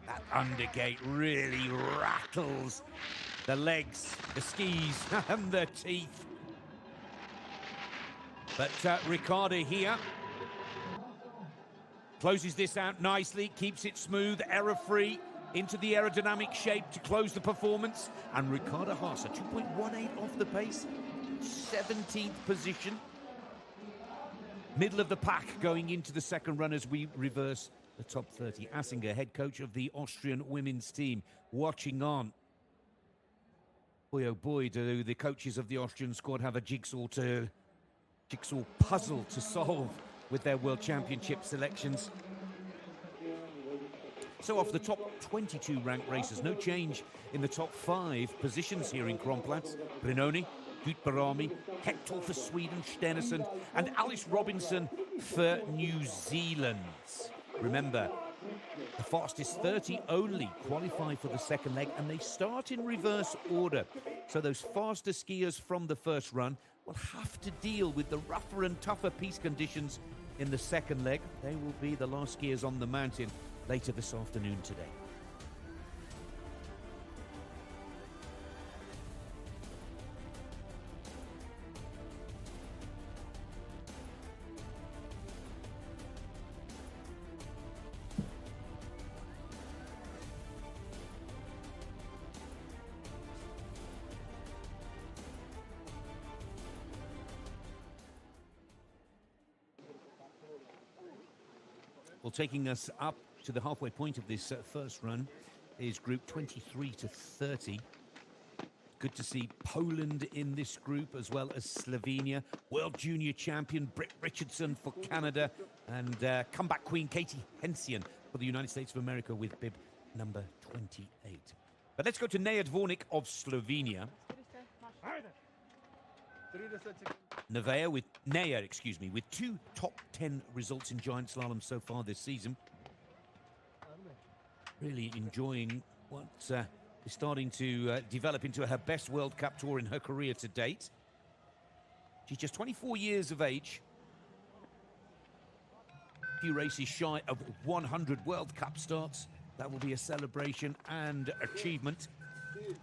That undergate really rattles the legs, the skis and the teeth. But Ricardo here closes this out nicely, keeps it smooth, error-free, into the aerodynamic shape to close the performance. And Ricardo Haas, 2.18 off the pace, 17th position. Middle of the pack going into the second run as we reverse the top 30. Assinger, head coach of the Austrian women's team, watching on. Boy, oh boy, do the coaches of the Austrian squad have a jigsaw puzzle to solve with their World Championship selections. So off the top 22 ranked racers, no change in the top 5 positions here in Kronplatz. Brignone, Gutbarami, Hector for Sweden, Stenersen, and Alice Robinson for New Zealand. Remember, the fastest 30 only qualify for the second leg, and they start in reverse order. So those faster skiers from the first run will have to deal with the rougher and tougher piste conditions in the second leg. They will be the last skiers on the mountain later this afternoon today. Well, taking us up to the halfway point of this first run is group 23 to 30. Good to see Poland in this group, as well as Slovenia. World Junior Champion Britt Richardson for Canada, and comeback queen Katie Hensian for the United States of America with bib number 28. But let's go to Neja Dvornik of Slovenia. Neja with 2 top 10 results in giant slalom so far this season. Really enjoying what is starting to develop into her best World Cup tour in her career to date. She's just 24 years of age. A few races shy of 100 World Cup starts. That will be a celebration and achievement.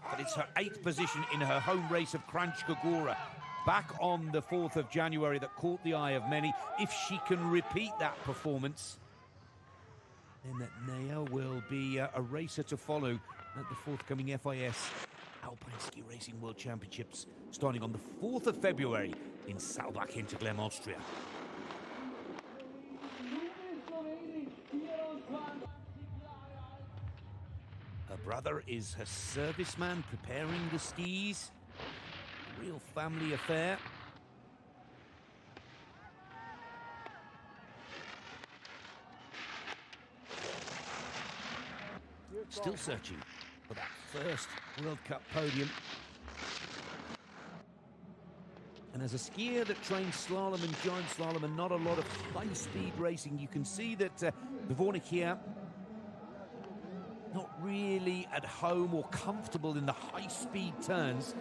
But it's her 8th position in her home race of Kranjska Gora, back on the 4th of January, that caught the eye of many. If she can repeat that performance, then that Neja will be a racer to follow at the forthcoming FIS Alpine Ski Racing World Championships, starting on the 4th of February in Saalbach-Hinterglemm, Austria. Her brother is her serviceman, preparing the skis. Real family affair. Still searching for that first World Cup podium. And as a skier that trains slalom and giant slalom and not a lot of high-speed racing, you can see that Dvornik here not really at home or comfortable in the high-speed turns.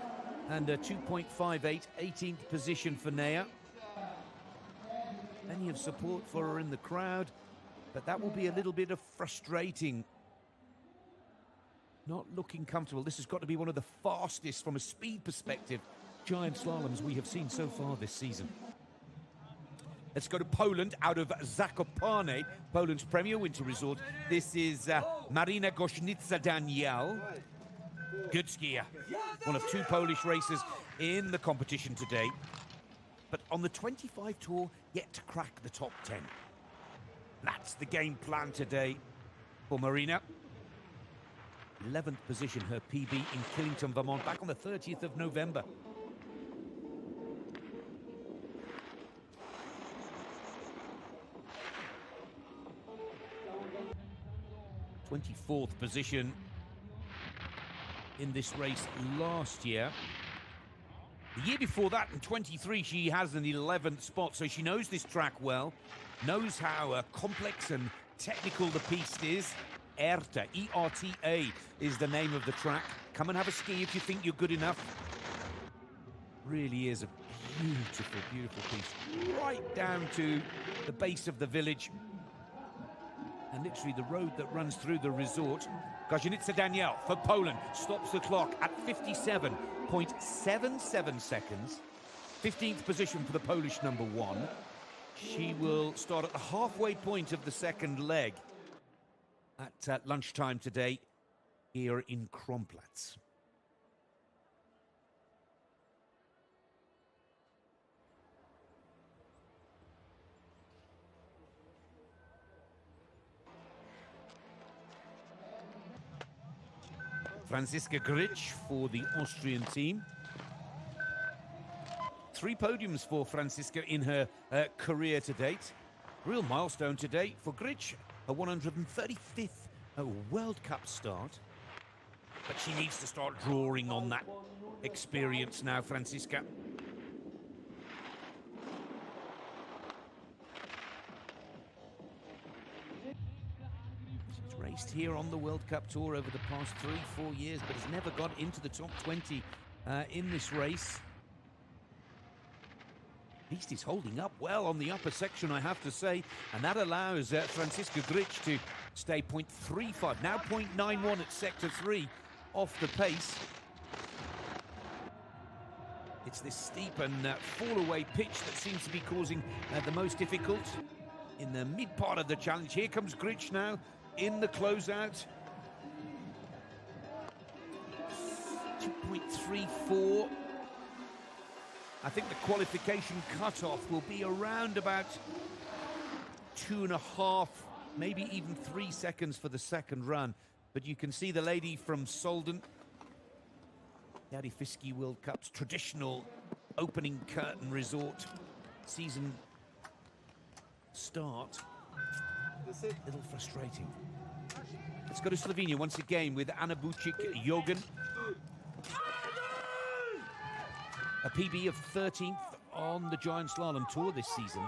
And a 2.58, 18th position for Neja. Plenty of support for her in the crowd, but that will be a little bit of frustrating. Not looking comfortable. This has got to be one of the fastest, from a speed perspective, giant slaloms we have seen so far this season. Let's go to Poland, out of Zakopane, Poland's premier winter resort. This is Marina Gośnica-Daniel. Good skier. One of 2 Polish racers in the competition today. But on the 25 tour, yet to crack the top 10. That's the game plan today for Marina. 11th position, her PB in Killington, Vermont, back on the 30th of November. '24th position in this race last year. The year before that, in 23, she has an 11th spot, so she knows this track well, knows how complex and technical the piste is. ERTA, E-R-T-A, is the name of the track. Come and have a ski if you think you're good enough. Really is a beautiful, beautiful piste. Right down to the base of the village. And literally the road that runs through the resort. Gojnica Danielle for Poland stops the clock at 57.77 seconds. 15th position for the Polish number one. She will start at the halfway point of the second leg at lunchtime today here in Kronplatz. Franziska Grich for the Austrian team. 3 podiums for Franziska in her career to date. Real milestone today for Grich, her 135th World Cup start. But she needs to start drawing on that experience now, Franziska. She's raced here on the World Cup Tour over the past 3-4 years, but has never got into the top 20 in this race. Piste is holding up well on the upper section, I have to say, and that allows Franziska Grich to stay 0.35, now 0.91 at sector 3 off the pace. It's this steep and fall-away pitch that seems to be causing the most difficult in the mid part of the challenge. Here comes Grich now in the closeout. 2.34. I think the qualification cutoff will be around about 2.5, maybe even 3 seconds for the second run. But you can see the lady from Solden, the Audi FIS Ski World Cup's traditional opening curtain resort season start. A little frustrating. Let's go to Slovenia once again with Anna Bucic-Jogan. A PB of 13th on the Giant Slalom Tour this season.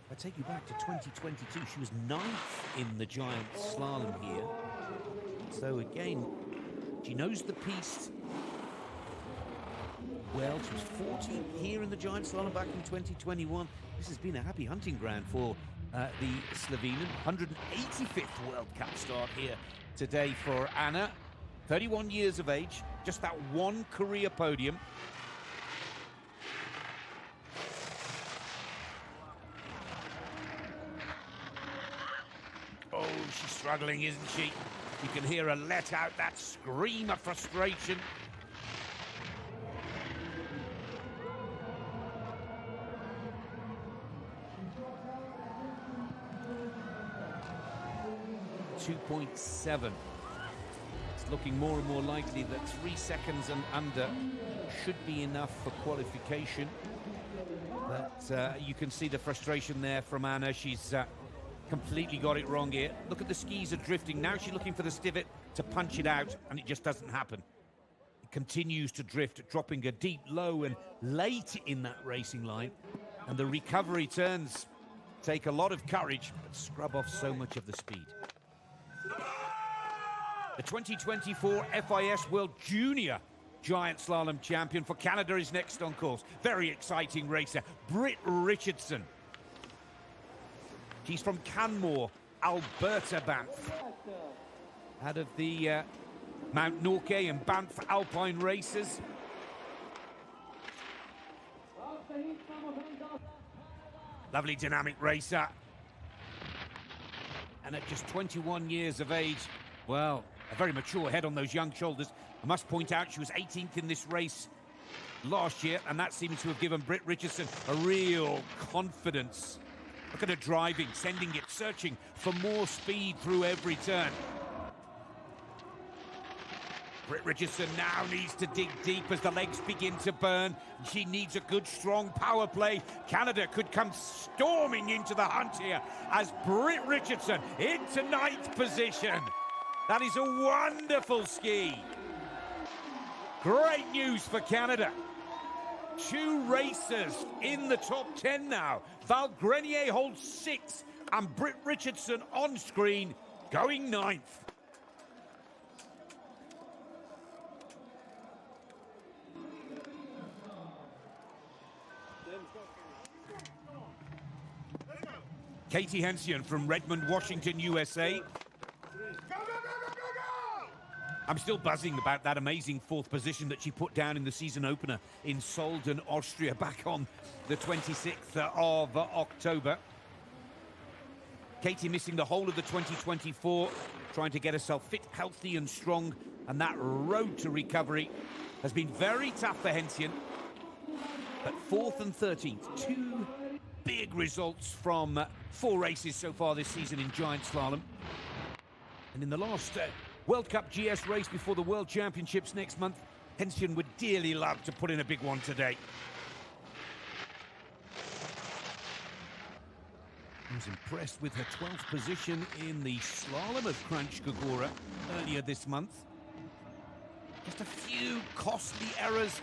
If I take you back to 2022, she was 9th in the Giant Slalom here. So again, she knows the piste well. She was 14th here in the Giant Slalom back in 2021. This has been a happy hunting ground for the Slovenian. 185th World Cup start here today for Anna. 31 years of age, just that one career podium. Oh, she's struggling, isn't she? You can hear her let out that scream of frustration. .7. It's looking more and more likely that 3 seconds and under should be enough for qualification. But you can see the frustration there from Anna. She's completely got it wrong here. Look at the skis are drifting. Now she's looking for the stivet to punch it out, and it just doesn't happen. It continues to drift, dropping a deep low and late in that racing line. And the recovery turns take a lot of courage, but scrub off so much of the speed. The 2024 FIS World Junior Giant Slalom champion for Canada is next on course. Very exciting racer, Britt Richardson. She's from Canmore, Alberta, Banff. Out of the Mount Norquay and Banff Alpine races. Lovely dynamic racer. And at just 21 years of age, well, a very mature head on those young shoulders. I must point out she was 18th in this race last year, and that seems to have given Britt Richardson a real confidence. Look at her driving, sending it, searching for more speed through every turn. Britt Richardson now needs to dig deep as the legs begin to burn. She needs a good, strong power play. Canada could come storming into the hunt here as Britt Richardson into 9th position. That is a wonderful ski. Great news for Canada. 2 racers in the top 10 now. Val Grenier holds 6, and Britt Richardson on screen going 9th. Katie Hensian from Redmond, Washington, USA. I'm still buzzing about that amazing 4th position that she put down in the season opener in Solden, Austria, back on the 26th of October. Katie missing the whole of the 2024, trying to get herself fit, healthy and strong, and that road to recovery has been very tough for Hensian. But 4th and 13th, 2 big results from 4 races so far this season in giant slalom. And in the last World Cup GS race before the World Championships next month, Hensian would dearly love to put in a big one today. I was impressed with her 12th position in the slalom of Kranjska Gora earlier this month. Just a few costly errors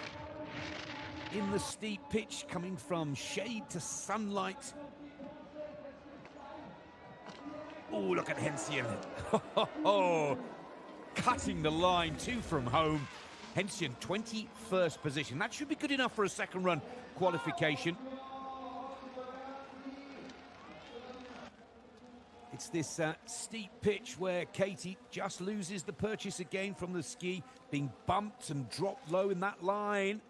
in the steep pitch, coming from shade to sunlight. Oh, look at Hensian. Cutting the line, 2 from home. Hensian, 21st position. That should be good enough for a second run qualification. It's this steep pitch where Katie just loses the purchase again from the ski, being bumped and dropped low in that line.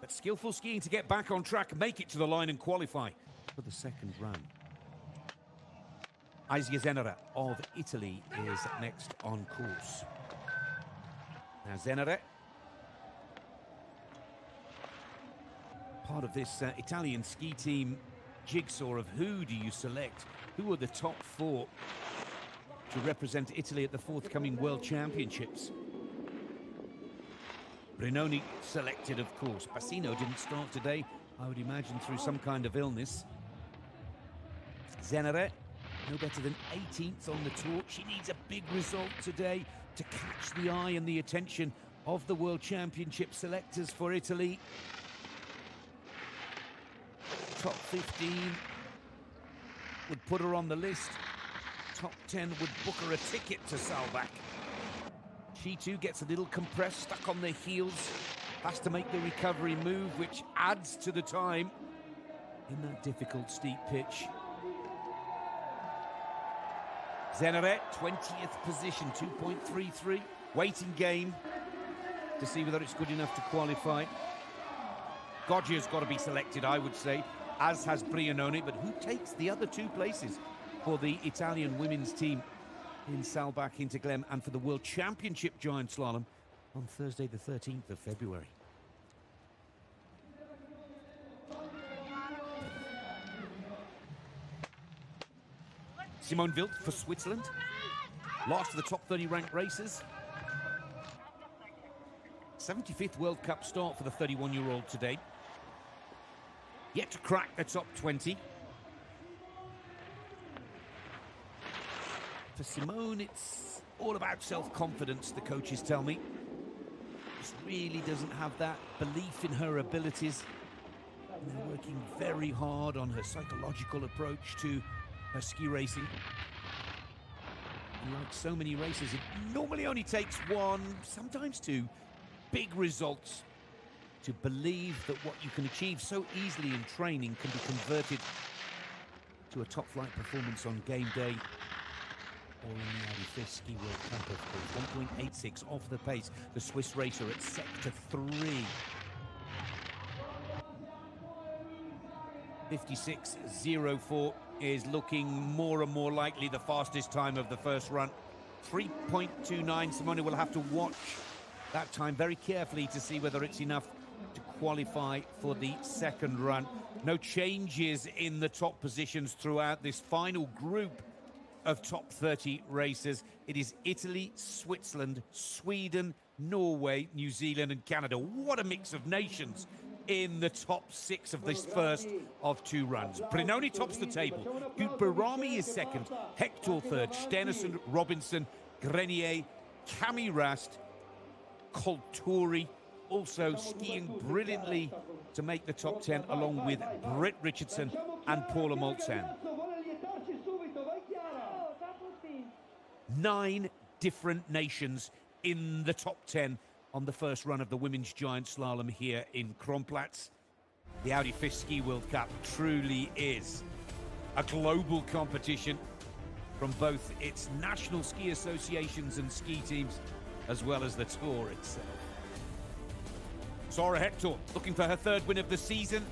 But skillful skiing to get back on track, make it to the line and qualify for the second run. Asia Zenere of Italy is next on course. Now Zenere, part of this Italian ski team jigsaw of who do you select? Who are the top 4 to represent Italy at the forthcoming World Championships? Brignone selected, of course. Bassino didn't start today, I would imagine through some kind of illness. Zenere, no better than 18th on the torch. She needs a big result today to catch the eye and the attention of the World Championship selectors for Italy. Top 15 would put her on the list. Top 10 would book her a ticket to Saalbach. She too gets a little compressed, stuck on the heels, has to make the recovery move, which adds to the time in that difficult steep pitch. Zenere, 20th position, 2.33. Waiting game to see whether it's good enough to qualify. Goggia's got to be selected, I would say, as has Brignone, but who takes the other 2 places for the Italian women's team in Saalbach, Hinterglemm, and for the World Championship Giant Slalom on Thursday the 13th of February. Simone Wild for Switzerland, last of the top 30 ranked racers. 75th World Cup start for the 31-year-old today. Yet to crack the top 20. For Simone, it's all about self-confidence, the coaches tell me. Just really doesn't have that belief in her abilities. And they're working very hard on her psychological approach to her ski racing. And like so many races, it normally only takes 1, sometimes 2, big results to believe that what you can achieve so easily in training can be converted to a top-flight performance on game day or in the Audi FIS Ski World Cup, of course. 1.86 off the pace, the Swiss racer at sector 3. 56.04 is looking more and more likely the fastest time of the first run. 3.29, Simone will have to watch that time very carefully to see whether it's enough to qualify for the second run. No changes in the top positions throughout this final group of top 30 racers. It is Italy, Switzerland, Sweden, Norway, New Zealand and Canada. What a mix of nations in the top 6 of this first of 2 runs. Brignone tops the table. Gutberami is second, Hector third, Stenerson, Robinson, Grenier, Camille Rast, Colturi, also skiing brilliantly to make the top 10, along with Britt Richardson and Paula Moltsan. 9 different nations in the top 10 on the first run of the women's giant slalom here in Kronplatz. The Audi FIS Ski World Cup truly is a global competition from both its national ski associations and ski teams, as well as the tour itself. Sara Hector, looking for her 3rd win of the season,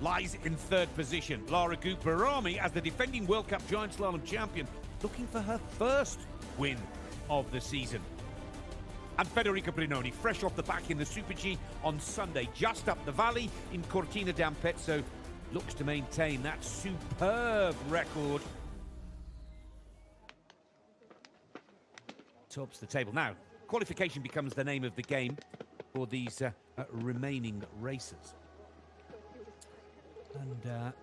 lies in 3rd position. Lara Gutberami, as the defending World Cup giant slalom champion, looking for her 1st win of the season. And Federica Brignone, fresh off the back in the Super G on Sunday, just up the valley in Cortina d'Ampezzo, looks to maintain that superb record. Tops the table. Now, qualification becomes the name of the game for these remaining races. And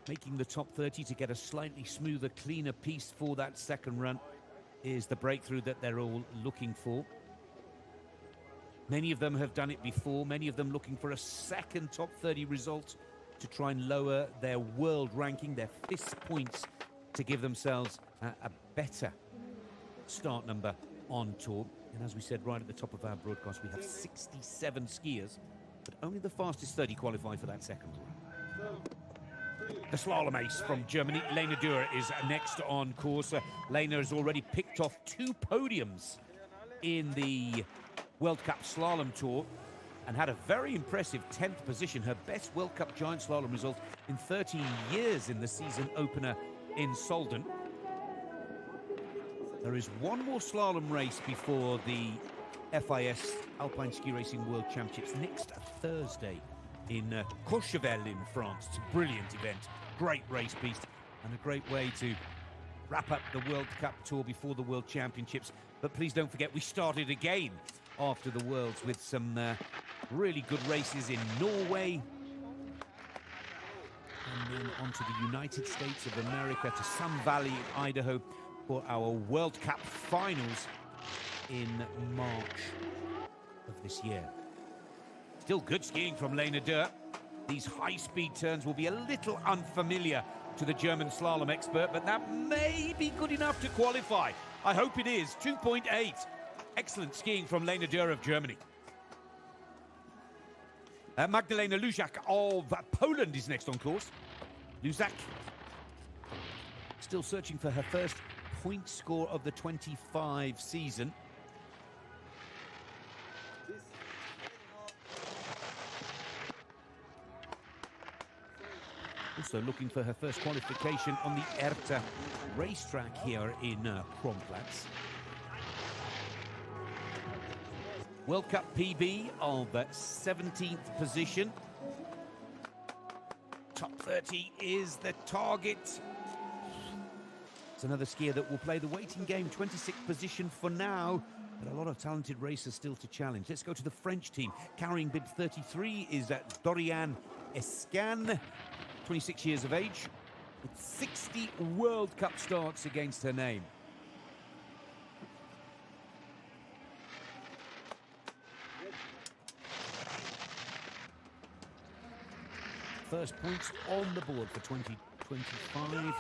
making the top 30 to get a slightly smoother, cleaner piece for that 2nd run is the breakthrough that they're all looking for. Many of them have done it before, many of them looking for a 2nd top 30 result to try and lower their world ranking, their FIS points, to give themselves a better start number on tour. And as we said right at the top of our broadcast, we have 67 skiers, but only the fastest 30 qualify for that 2nd run. The slalom ace from Germany, Lena Dürr, is next on course. Lena has already picked off 2 podiums in the World Cup Slalom Tour and had a very impressive 10th position, her best World Cup giant slalom result in 13 years in the season opener in Solden. There is one more slalom race before the FIS Alpine Ski Racing World Championships next Thursday in Courchevel in France. It's a brilliant event, great race beast, and a great way to wrap up the World Cup Tour before the World Championships. But please don't forget, we started again after the Worlds with some really good races in Norway, and then on to the United States of America, to Sun Valley, Idaho, for our World Cup finals in March of this year. Still good skiing from Lena Dürr. These high-speed turns will be a little unfamiliar to the German slalom expert, but that may be good enough to qualify. I hope it is. 2.8. Excellent skiing from Lena Dürr of Germany. Magdalena Luzak of Poland is next on course. Luzak still searching for her 1st point score of the 25 season. Also looking for her 1st qualification on the Erta racetrack here in Kronplatz. World Cup PB of 17th position. Top 30 is the target. It's another skier that will play the waiting game. 26th position for now, but a lot of talented racers still to challenge. Let's go to the French team. Carrying bib 33 is Doriane Escan, 26 years of age, with 60 World Cup starts against her name. First points on the board for 2025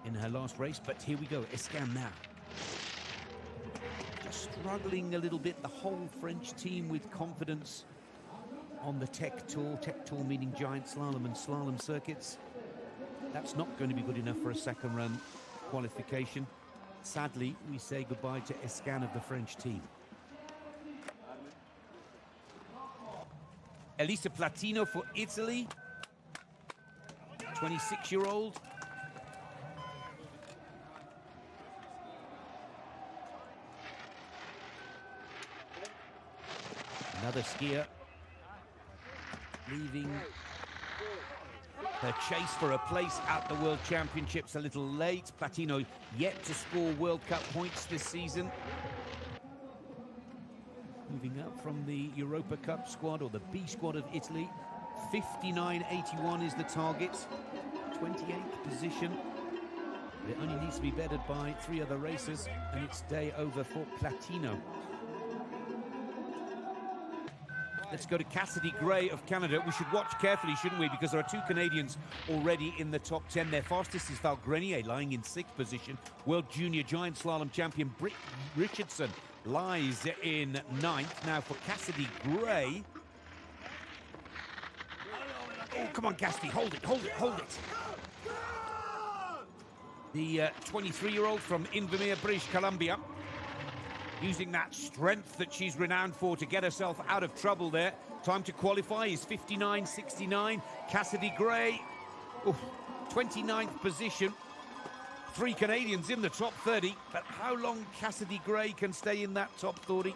in her last race, but here we go, Escan now. Just struggling a little bit, the whole French team, with confidence on the Tech Tour meaning giant slalom and slalom circuits. That's not going to be good enough for a 2nd run qualification. Sadly, we say goodbye to Escan of the French team. Elisa Platino for Italy, 26-year-old. Another skier leaving her chase for a place at the World Championships a little late. Platino yet to score World Cup points this season. Moving up from the Europa Cup squad, or the B squad of Italy. 59.81 is the target. 28th position. It only needs to be bettered by 3 other racers, and it's day over for Platino. Let's go to Cassidy Gray of Canada. We should watch carefully, shouldn't we? Because there are 2 Canadians already in the top 10. Their fastest is Grenier, lying in 6th position. World Junior Giant Slalom champion Britt Richardson lies in 9th. Now for Cassidy Gray. Oh, come on, Cassidy. Hold it, hold it, hold it. The 23-year-old from Invermere, British Columbia, using that strength that she's renowned for to get herself out of trouble there. Time to qualify is 59.69. Cassidy Gray, 29th position. 3 Canadians in the top 30, but how long Cassidy Gray can stay in that top 30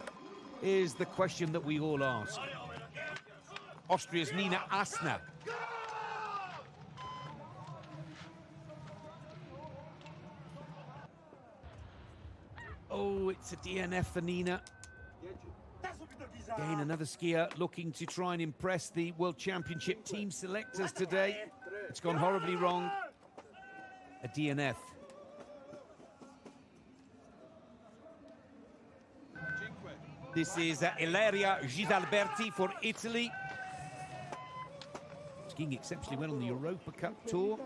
is the question that we all ask. Austria's Nina Asner. Oh, it's a DNF for Nina. Again, another skier looking to try and impress the World Championship team selectors today. It's gone horribly wrong. A DNF. This is Ilaria Gisalberti for Italy. Skiing exceptionally well on the Europa Cup Tour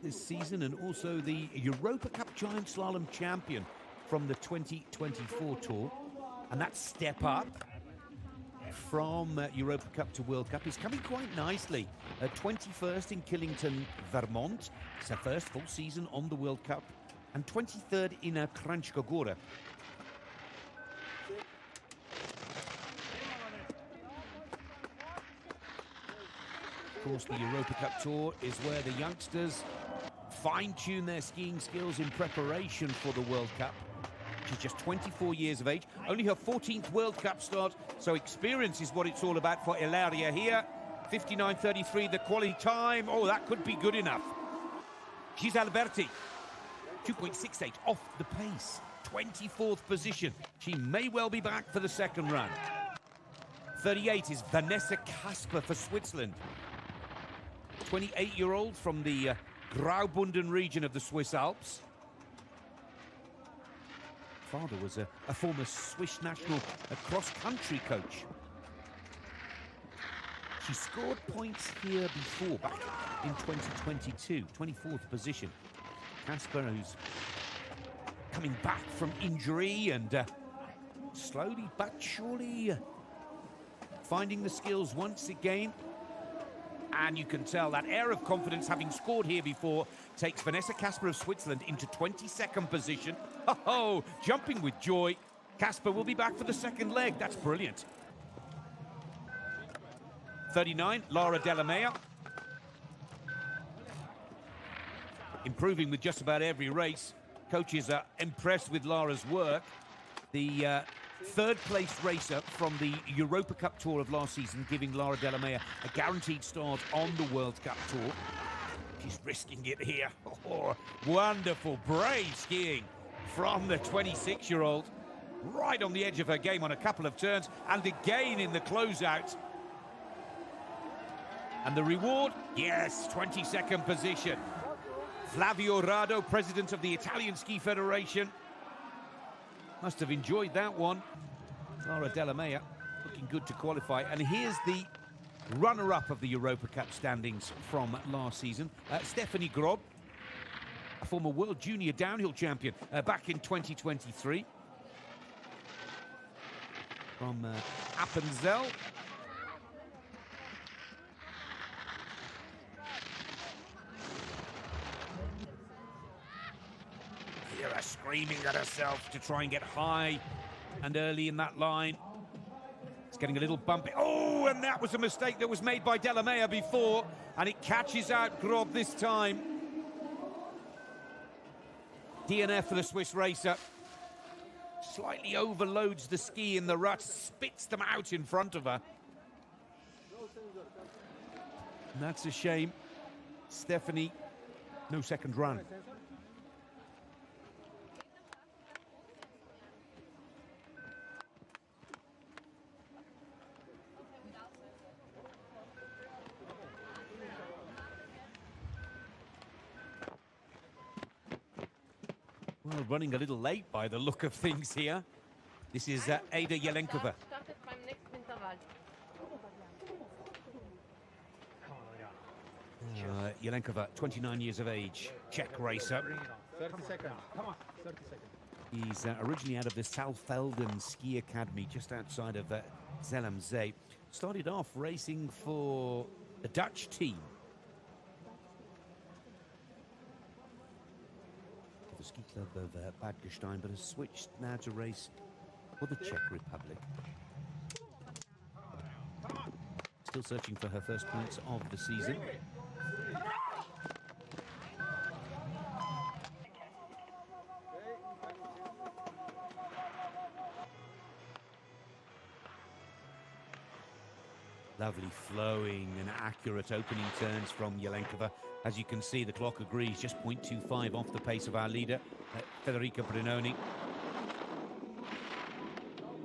this season, and also the Europa Cup Giant Slalom champion from the 2024 Tour. And that step up from Europa Cup to World Cup is coming quite nicely. 21st in Killington, Vermont. It's her first full season on the World Cup. And 23rd in Kranjska Gora. Of course, the Europa Cup Tour is where the youngsters fine-tune their skiing skills in preparation for the World Cup. She's just 24 years of age, only her 14th World Cup start, so experience is what it's all about for Ilaria here. 59.33, the quality time. Oh, that could be good enough. Gisalberti, 2.68 off the pace, 24th position. She may well be back for the second run. 38 is Vanessa Kasper for Switzerland. 28-year-old from the Graubünden region of the Swiss Alps. Father was a former Swiss national cross-country coach. She scored points here before, back in 2022, 24th position. Kasper, who's coming back from injury and slowly but surely finding the skills once again. And you can tell that air of confidence, having scored here before, takes Vanessa Kasper of Switzerland into 22nd position. Oh, jumping with joy. Kasper will be back for the second leg. That's brilliant. 39, Lara Delamea. Improving with just about every race. Coaches are impressed with Lara's work. The third-place racer from the Europa Cup Tour of last season, giving Lara Delamea a guaranteed start on the World Cup Tour. She's risking it here. Oh, wonderful, brave skiing from the 26-year-old. Right on the edge of her game on a couple of turns, and again in the closeout. And the reward? Yes, 22nd position. Flavio Rado, president of the Italian Ski Federation, must have enjoyed that one. Lara Delamea looking good to qualify. And here's the runner-up of the Europa Cup standings from last season. Stephanie Grob, a former World Junior Downhill champion back in 2023. From Appenzell. Hear her screaming at herself to try and get high and early in that line. It's getting a little bumpy. Oh, and that was a mistake that was made by Delamea before, and it catches out Grob this time. DNF for the Swiss racer. Slightly overloads the ski in the rut, spits them out in front of her. And that's a shame. Stephanie, no second run. Well, running a little late by the look of things here. This is Ada Jelenkova. Jelenkova, 29 years of age, Czech racer. 30 seconds. Come on, 30 seconds. He's originally out of the Saalfelden Ski Academy just outside of Zell am See. Started off racing for a Dutch team. The ski club of Bad Gastein, but has switched now to race for the Czech Republic. Still searching for her first points of the season. Lovely flowing and accurate opening turns from Jelenkova. As you can see, the clock agrees, just 0.25 off the pace of our leader, Federica Brignone.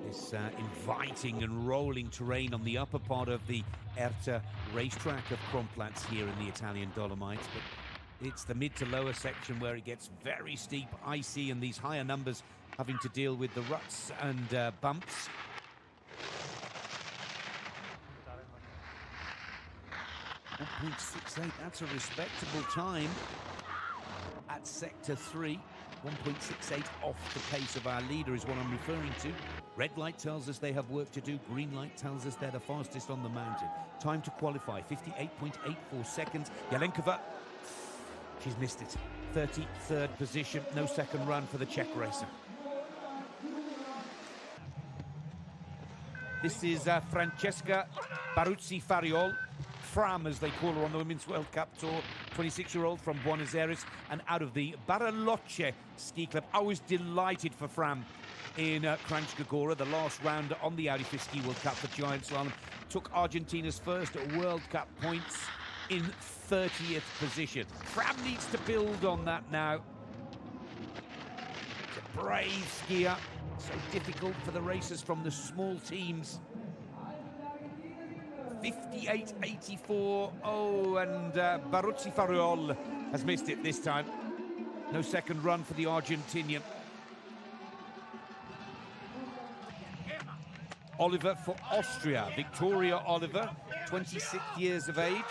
This inviting and rolling terrain on the upper part of the Erta racetrack of Kronplatz here in the Italian Dolomites. But it's the mid to lower section where it gets very steep, icy, and these higher numbers having to deal with the ruts and bumps. .68, that's a respectable time at sector 3. 1.68 off the pace of our leader is what I'm referring to. Red light tells us they have work to do. Green light tells us they're the fastest on the mountain. Time to qualify, 58.84 seconds. Jelenkova, she's missed it. 33rd position, no second run for the Czech racer. This is Francesca Baruzzi-Fariol. Fram, as they call her on the Women's World Cup Tour, 26-year-old from Buenos Aires and out of the Bariloche Ski Club. I was delighted for Fram in Kranjska Gora, the last round on the Audi FIS Ski World Cup for Giant Slalom. Took Argentina's first World Cup points in 30th position. Fram needs to build on that now. It's a brave skier, so difficult for the racers from the small teams. 58.84. Oh, and Baruzzi-Fariol has missed it this time. No second run for the Argentinian. Oliver for Austria. Victoria Oliver, 26 years of age.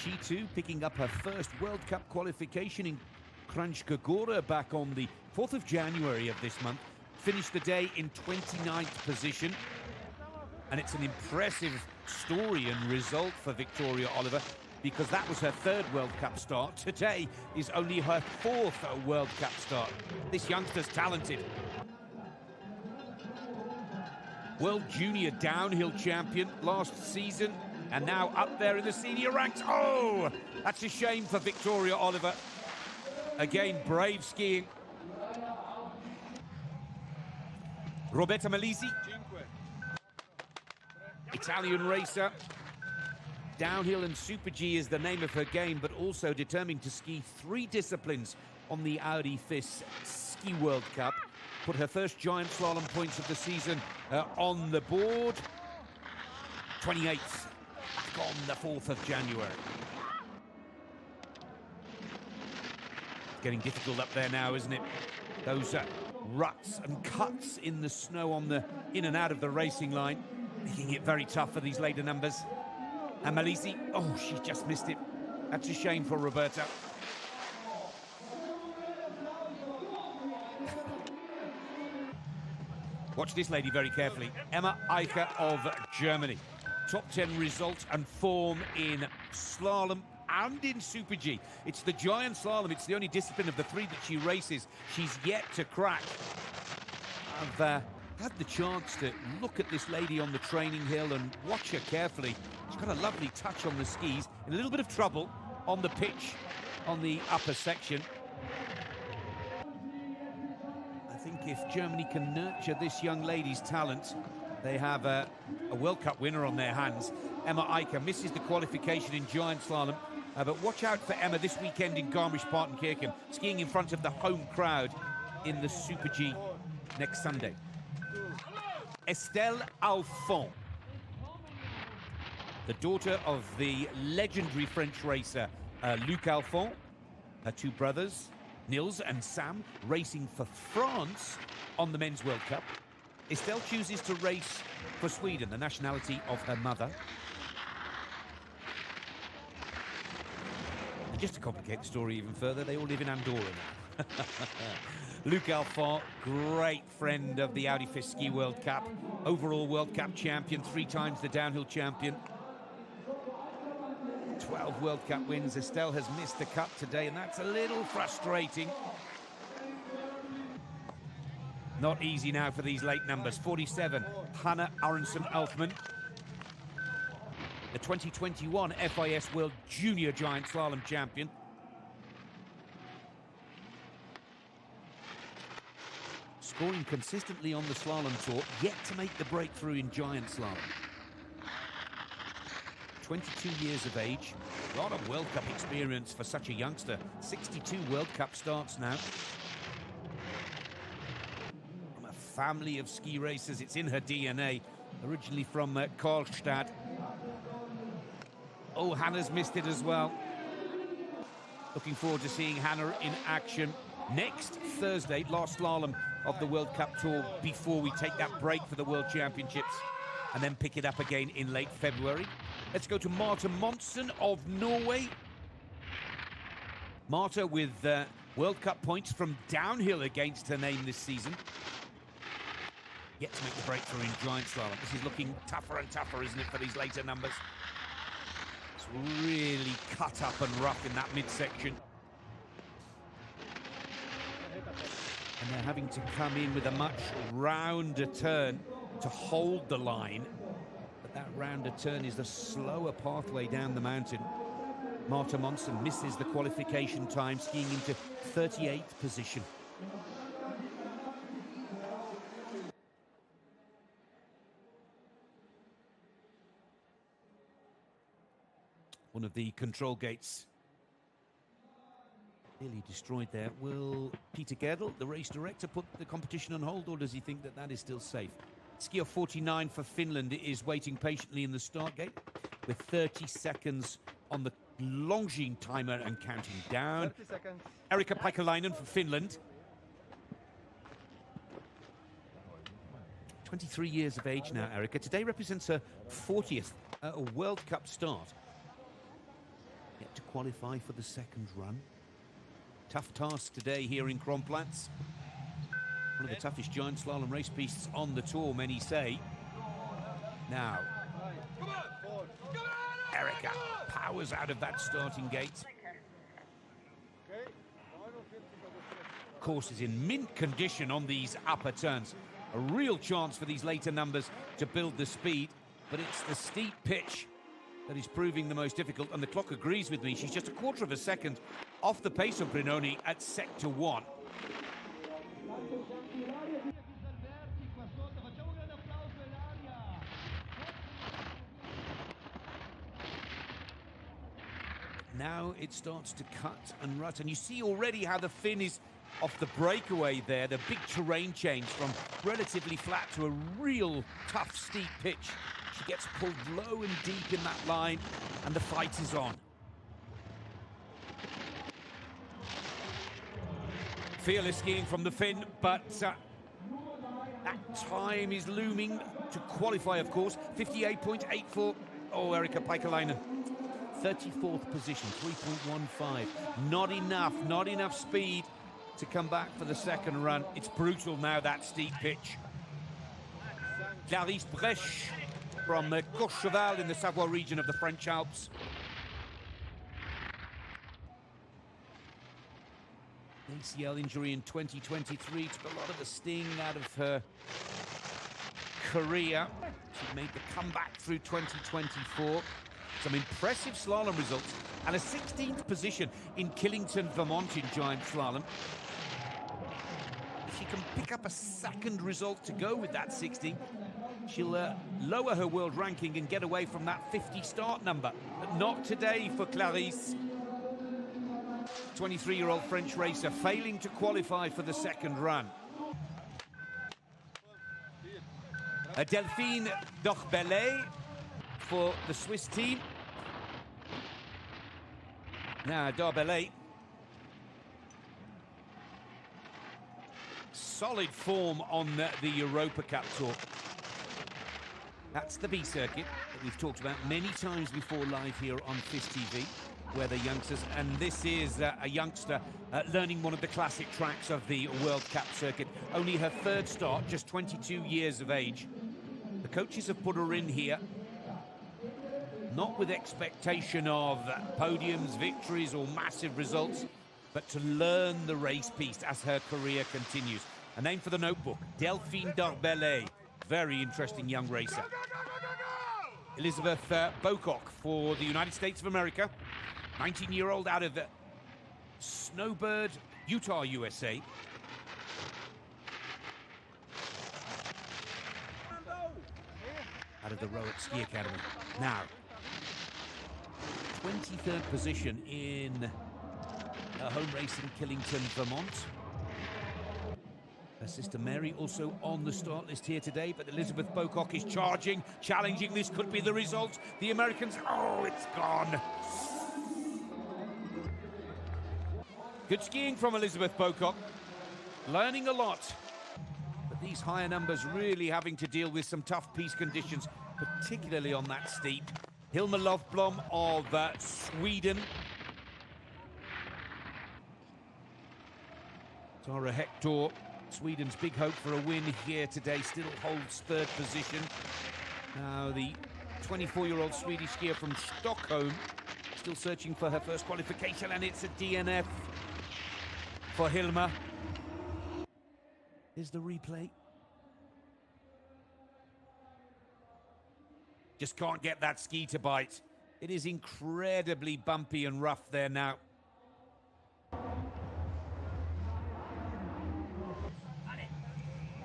She too picking up her first World Cup qualification in Kranjska Gora back on the 4th of January of this month. Finished the day in 29th position, and it's an impressive story and result for Victoria Oliver because that was her 3rd World Cup start. Today is only her 4th World Cup start. This youngster's talented. World Junior downhill champion last season and now up there in the senior ranks. Oh, that's a shame for Victoria Oliver. Again, brave skiing. Roberta Malisi, Italian racer. Downhill and Super G is the name of her game, but also determined to ski 3 disciplines on the Audi FIS Ski World Cup. Put her first giant slalom points of the season on the board. 28th, back on the 4th of January. It's getting difficult up there now, isn't it? Those ruts and cuts in the snow on the in and out of the racing line, making it very tough for these later numbers. And Malisi, oh, she just missed it. That's a shame for Roberta. Watch this lady very carefully. Emma Eicher of Germany. Top 10 results and form in slalom and in Super G. It's the giant slalom. It's the only discipline of the 3 that she races she's yet to crack. I've had the chance to look at this lady on the training hill and watch her carefully. She's got a lovely touch on the skis, in a little bit of trouble on the pitch on the upper section. I think if Germany can nurture this young lady's talent, they have a World Cup winner on their hands. Emma Eicher misses the qualification in giant slalom. But watch out for Emma this weekend in Garmisch-Partenkirchen, skiing in front of the home crowd in the Super G next Sunday. Estelle Alphon, the daughter of the legendary French racer Luc Alphon, Her two brothers, Nils and Sam, racing for France on the Men's World Cup. Estelle chooses to race for Sweden, the nationality of her mother. And just to complicate the story even further, they all live in Andorra now. Luc Alphand, great friend of the Audi FIS Ski World Cup, overall World Cup champion, 3 times the downhill champion. 12 World Cup wins. Estelle has missed the cup today, and that's a little frustrating. Not easy now for these late numbers. 47, Hannah Aronson-Elfman, the 2021 FIS World Junior Giant Slalom champion. Scoring consistently on the slalom tour, yet to make the breakthrough in giant slalom. 22 years of age, a lot of World Cup experience for such a youngster. 62 World Cup starts now. From a family of ski racers, it's in her DNA. Originally from Karlstad. Oh, Hannah's missed it as well. Looking forward to seeing Hannah in action next Thursday, last slalom of the World Cup Tour before we take that break for the World Championships and then pick it up again in late February. Let's go to Marta Monsen of Norway. Marta with World Cup points from downhill against her name this season. Yet to make the breakthrough in giant slalom. This is looking tougher and tougher, isn't it, for these later numbers? It's really cut up and rough in that midsection. And they're having to come in with a much rounder turn to hold the line. But that rounder turn is the slower pathway down the mountain. Marta Monsen misses the qualification time, skiing into 38th position. One of the control gates nearly destroyed there. Will Peter Gerdel, the race director, put the competition on hold, or does he think that that is still safe? Skier 49 for Finland is waiting patiently in the start gate with 30 seconds on the Longines timer and counting down. 30 seconds. Erika Paikalainen for Finland. 23 years of age now, Erika. Today represents her 40th World Cup start. Yet to qualify for the second run. Tough task today here in Kronplatz. One of the toughest giant slalom race pistes on the tour, many say. Now, Erika powers out of that starting gate. Course is in mint condition on these upper turns. A real chance for these later numbers to build the speed, but it's the steep pitch that is proving the most difficult, and the clock agrees with me. She's just a quarter of a second off the pace of Brignone at sector 1. Now it starts to cut and rut, and you see already how the Finn is off the breakaway there. The big terrain change from relatively flat to a real tough, steep pitch. She gets pulled low and deep in that line, and the fight is on. Fearless skiing from the Finn, but that time is looming to qualify, of course. 58.84. Oh, Erika Paikalainen. 34th position, 3.15. Not enough speed to come back for the second run. It's brutal now, that steep pitch. Clarisse Bresch from Courchevel in the Savoie region of the French Alps. ACL injury in 2023 took a lot of the sting out of her career. She made the comeback through 2024. Some impressive slalom results and a 16th position in Killington, Vermont in giant slalom. If she can pick up a second result to go with that 16th, she'll lower her world ranking and get away from that 50 start number. But not today for Clarisse. 23-year-old French racer failing to qualify for the second run. Delphine Dorbellet for the Swiss team. Now Dorbellet solid form on the Europa Cup Tour. That's the B circuit that we've talked about many times before live here on FIS TV, where the youngsters, and this is a youngster learning one of the classic tracks of the World Cup circuit. Only her third start, just 22 years of age. The coaches have put her in here, not with expectation of podiums, victories or massive results, but to learn the race piece as her career continues. A name for the notebook, Delphine Darbellet. Very interesting young racer. Elizabeth Bocock for the United States of America. 19-year-old out of Snowbird, Utah, USA. Out of the Rowett Ski Academy. Now, 23rd position in her home race in Killington, Vermont. Her sister Mary also on the start list here today, but Elizabeth Bocock is charging, challenging. This could be the result. The Americans, oh, it's gone. Good skiing from Elizabeth Bocock. Learning a lot. But these higher numbers really having to deal with some tough piste conditions, particularly on that steep. Hilma Lofblom of Sweden. Sara Hector, Sweden's big hope for a win here today, still holds third position. Now the 24-year-old Swedish skier from Stockholm, still searching for her first qualification, and it's a DNF for Hilma. Here's the replay. Just can't get that ski to bite. It is incredibly bumpy and rough there now.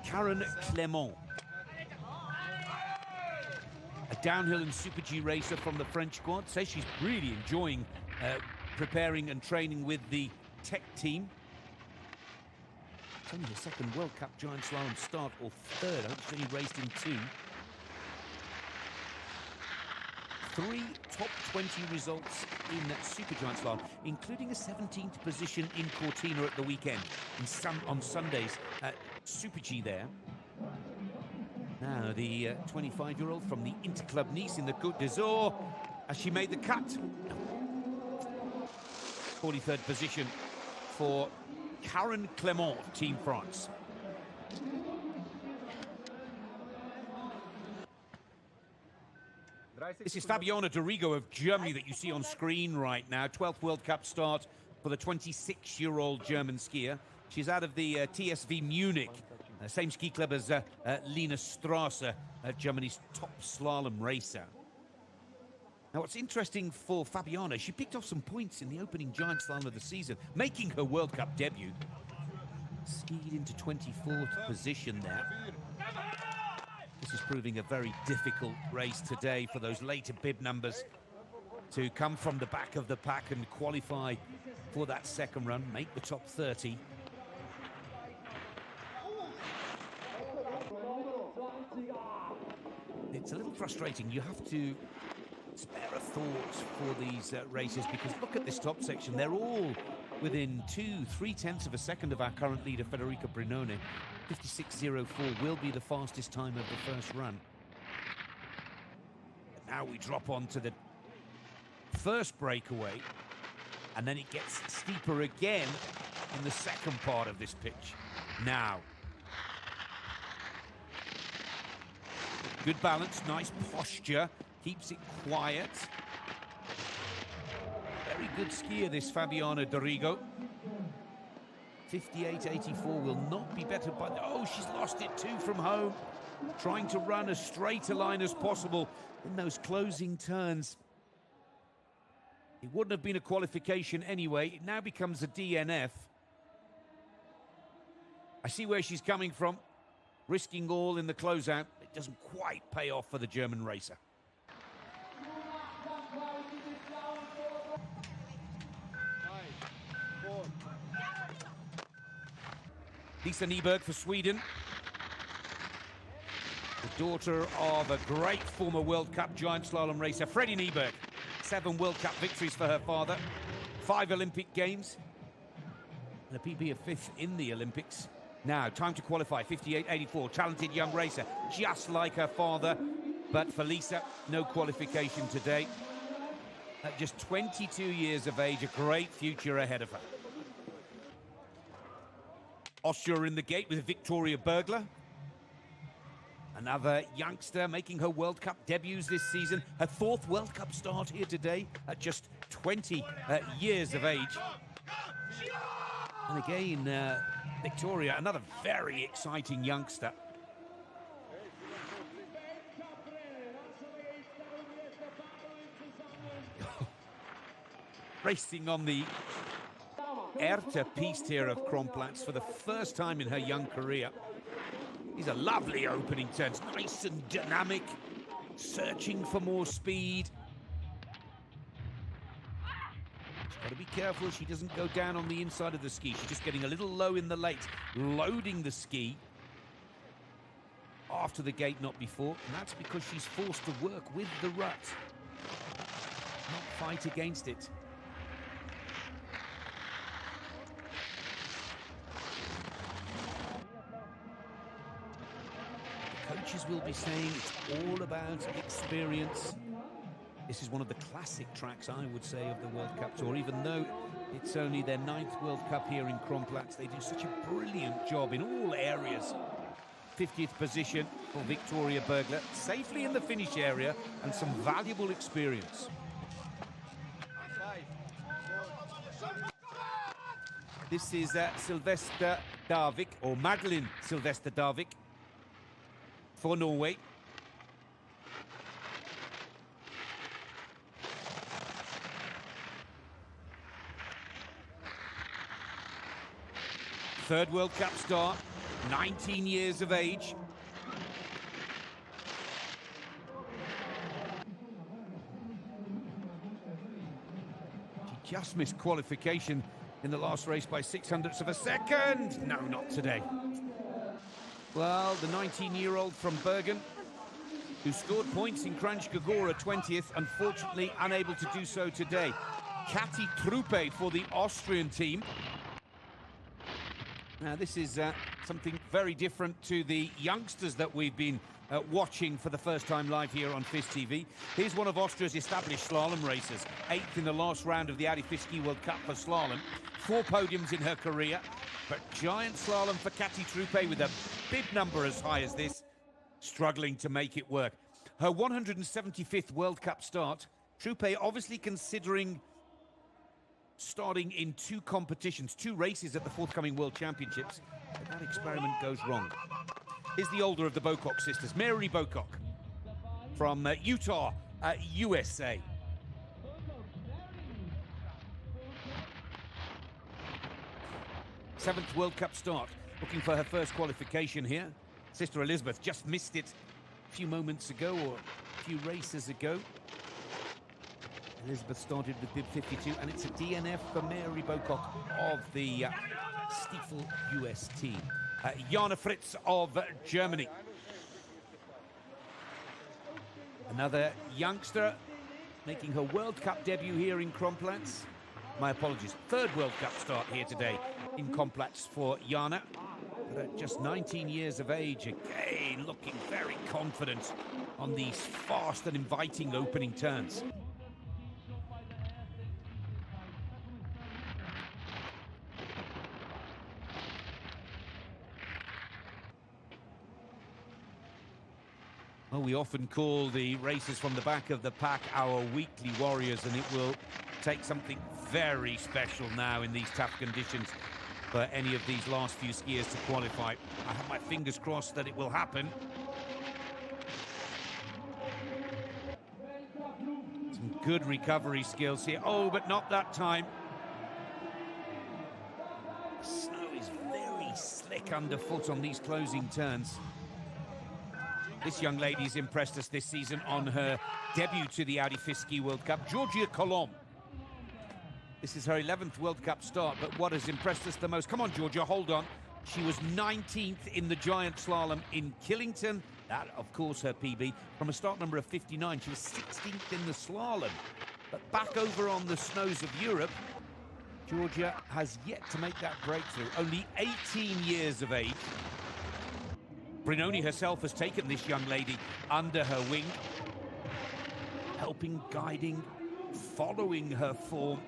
Karen Clément, a downhill and Super G racer from the French squad, says she's really enjoying preparing and training with the tech team. It's only her second World Cup Giant Slalom start, or third. I hope she's only raced in two. 3 top 20 results in Super Giant Slalom, including a 17th position in Cortina at the weekend, on Sundays at Super G there. Now the 25-year-old from the Interclub Nice in the Côte d'Azur, as she made the cut. 43rd position for Karen Clément, Team France. This is Fabiana Dorigo of Germany that you see on screen right now. 12th World Cup start for the 26-year-old German skier. She's out of the TSV Munich, same ski club as Lina Strasse, Germany's top slalom racer. Now, what's interesting for Fabiana, she picked off some points in the opening giant slalom of the season, making her World Cup debut. Skied into 24th position there. This is proving a very difficult race today for those later bib numbers to come from the back of the pack and qualify for that second run, make the top 30. It's a little frustrating. You have to spare a thought for these races, because look at this top section. They're all within 2-3 tenths of a second of our current leader, Federica Brignone. 56.04 will be the fastest time of the first run. But now we drop on to the first breakaway, and then it gets steeper again in the second part of this pitch. Now, good balance, nice posture, keeps it quiet. Very good skier, this Fabiana Dorigo. 58.84 will not be better, but oh, she's lost it too from home. Trying to run as straight a line as possible in those closing turns. It wouldn't have been a qualification anyway. It now becomes a DNF. I see where she's coming from. Risking all in the closeout. It doesn't quite pay off for the German racer. Lisa Nyberg for Sweden. The daughter of a great former World Cup giant slalom racer, Freddie Nyberg. 7 World Cup victories for her father. 5 Olympic Games. And a PB of 5th in the Olympics. Now, time to qualify, 58.84, talented young racer, just like her father. But for Lisa, no qualification today. At just 22 years of age, a great future ahead of her. Austria in the gate with Victoria Bergler. Another youngster making her World Cup debuts this season. Her fourth World Cup start here today at just 20 years of age. And again, Victoria, another very exciting youngster. Racing on the Erta piste here of Kronplatz for the first time in her young career. These are lovely opening turns, nice and dynamic, searching for more speed. She's got to be careful she doesn't go down on the inside of the ski. She's just getting a little low in the late, loading the ski after the gate, not before, and that's because she's forced to work with the rut, not fight against it. Coaches will be saying it's all about experience. This is one of the classic tracks, I would say, of the World Cup Tour. Even though it's only their 9th World Cup here in Kronplatz, they do such a brilliant job in all areas. 50th position for Victoria Bergler, safely in the finish area and some valuable experience. This is Sylvester Darvik, or Madeline Sylvester Darvik, for Norway. Third World Cup start, 19 years of age. She just missed qualification in the last race by 0.06 of a second. No, not today. Well, the 19-year-old from Bergen, who scored points in Kranjska 20th, unfortunately unable to do so today. Kati Trupe for the Austrian team. Now, this is something very different to the youngsters that we've been watching for the first time live here on FIS TV. Here's one of Austria's established slalom racers, 8th in the last round of the Audi FIS Ski World Cup for slalom. 4 podiums in her career, but giant slalom for Kati Trupe with a bib number as high as this, struggling to make it work. Her 175th World Cup start, Trupe obviously considering starting in 2 competitions, 2 races at the forthcoming World Championships, but that experiment goes wrong. Here's the older of the Bocock sisters, Mary Bocock, from Utah, USA. Seventh World Cup start, looking for her first qualification here. Sister Elizabeth just missed it a few moments ago, or a few races ago. Elizabeth started with bib 52, and it's a DNF for Mary Bocock of the Stiefel US team. Jana Fritz of Germany. Another youngster making her World Cup debut here in Kronplatz. My apologies, third World Cup start here today in Kronplatz for Jana. But at just 19 years of age, again looking very confident on these fast and inviting opening turns. Well, we often call the racers from the back of the pack our weekly warriors, and it will take something very special now in these tough conditions for any of these last few skiers to qualify. I have my fingers crossed that it will happen. Some good recovery skills here. Oh, but not that time. The snow is very slick underfoot on these closing turns. This young lady's impressed us this season on her debut to the Audi FIS Ski World Cup, Georgia Colomb. This is her 11th World Cup start, but what has impressed us the most? Come on, Georgia, hold on. She was 19th in the giant slalom in Killington. That, of course, her PB. From a start number of 59, she was 16th in the slalom. But back over on the snows of Europe, Goggia has yet to make that breakthrough, only 18 years of age. Brignone herself has taken this young lady under her wing, helping, guiding, following her form.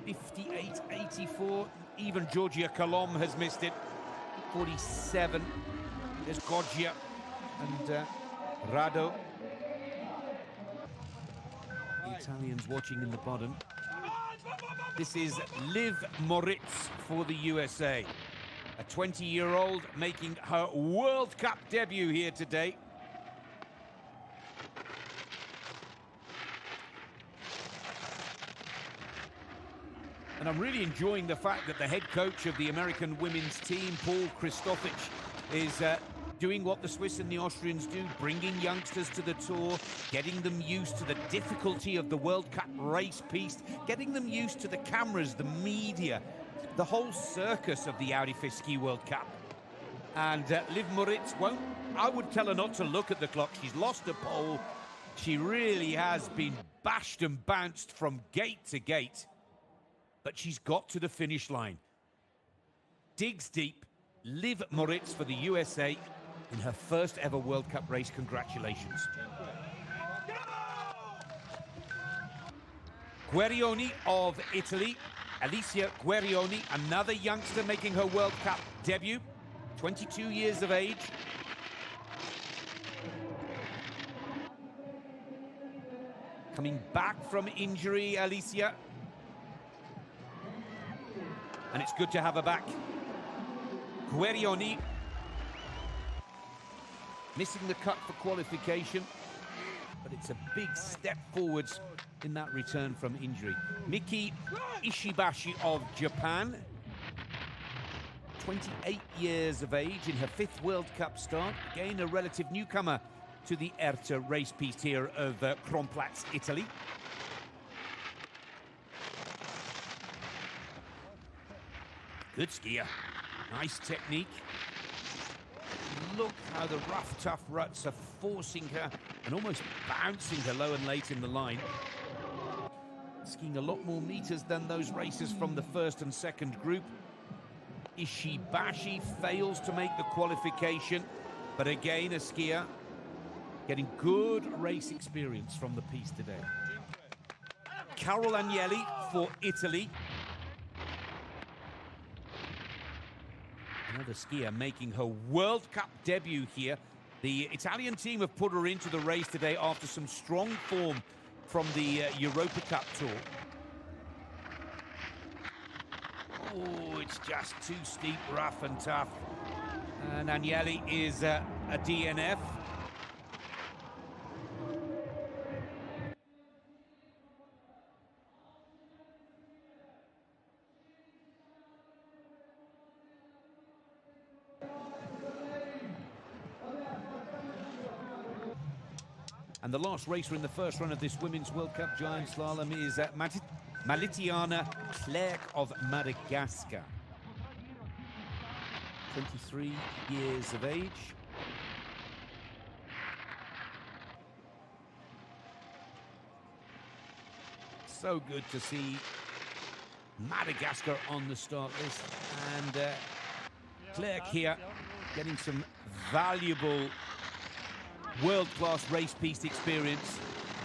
58.84, even Georgia Colom has missed it. 47, there's Goggia and Rado. The Italians watching in the bottom. This is Liv Moritz for the USA. A 20-year-old making her World Cup debut here today. And I'm really enjoying the fact that the head coach of the American women's team, Paul Christofich, is doing what the Swiss and the Austrians do, bringing youngsters to the tour, getting them used to the difficulty of the World Cup race piste, getting them used to the cameras, the media, the whole circus of the Audi FIS Ski World Cup. And Liv Moritz won't, I would tell her not to look at the clock. She's lost a pole. She really has been bashed and bounced from gate to gate. But she's got to the finish line. Digs deep. Liv Moritz for the USA in her first ever World Cup race. Congratulations. Guerioni of Italy. Alicia Guerioni, another youngster making her World Cup debut. 22 years of age. Coming back from injury, Alicia. And it's good to have her back. Guerioni missing the cut for qualification, but it's a big step forwards in that return from injury. Miki Ishibashi of Japan, 28 years of age in her 5th World Cup start. Again, a relative newcomer to the Erta race piste here of Kronplatz, Italy. Good skier, nice technique. Look how the rough, tough ruts are forcing her and almost bouncing her low and late in the line. Skiing a lot more meters than those racers from the first and second group. Ishibashi fails to make the qualification, but again, a skier getting good race experience from the piste today. Carol Agnelli for Italy. Another skier making her World Cup debut here. The Italian team have put her into the race today after some strong form from the Europa Cup Tour. Oh, it's just too steep, rough and tough. And Agnelli is a DNF. And the last racer in the first run of this Women's World Cup Giant Slalom is Malitiana Clerc of Madagascar. 23 years of age. So good to see Madagascar on the start list. And Clerc here getting some valuable world-class race piste experience.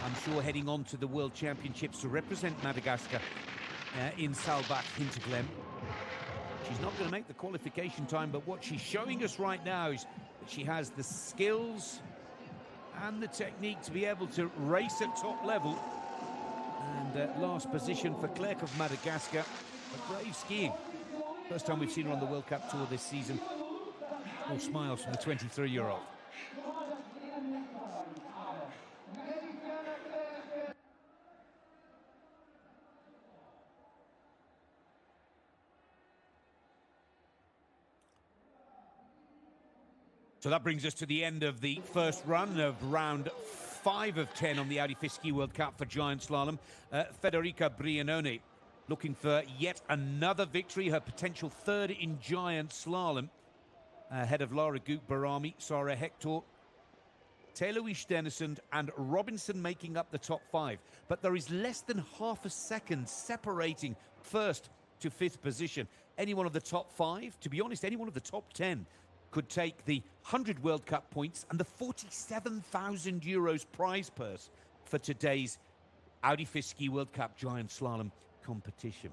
I'm sure heading on to the World Championships to represent Madagascar in Saalbach, Hinterglemm. She's not going to make the qualification time, but what she's showing us right now is that she has the skills and the technique to be able to race at top level. And last position for Clerc of Madagascar. A brave skiing. First time we've seen her on the World Cup Tour this season. All smiles from the 23-year-old. So that brings us to the end of the first run of round 5 of 10 on the Audi FIS Ski World Cup for Giant Slalom. Federica Brignone looking for yet another victory, her potential 3rd in Giant Slalom, ahead of Lara Gouk-Barami, Sara Hector, Taylor Stenerson and Robinson making up the top 5. But there is less than half a second separating first to 5th position. Any one of the top 5, to be honest, any one of the top 10 could take the 100 World Cup points and the 47,000 euros prize purse for today's Audi FIS Ski World Cup Giant Slalom competition.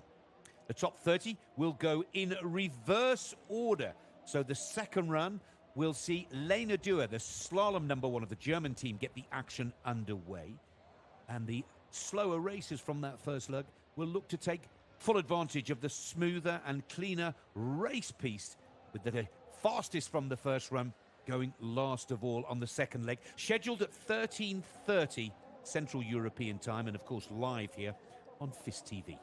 The top 30 will go in reverse order. So the second run will see Lena Dürr, the slalom number 1 of the German team, get the action underway. And the slower racers from that first leg will look to take full advantage of the smoother and cleaner race piece, with the fastest from the first run going last of all on the second leg. Scheduled at 13:30 Central European time, and of course live here on FIS TV.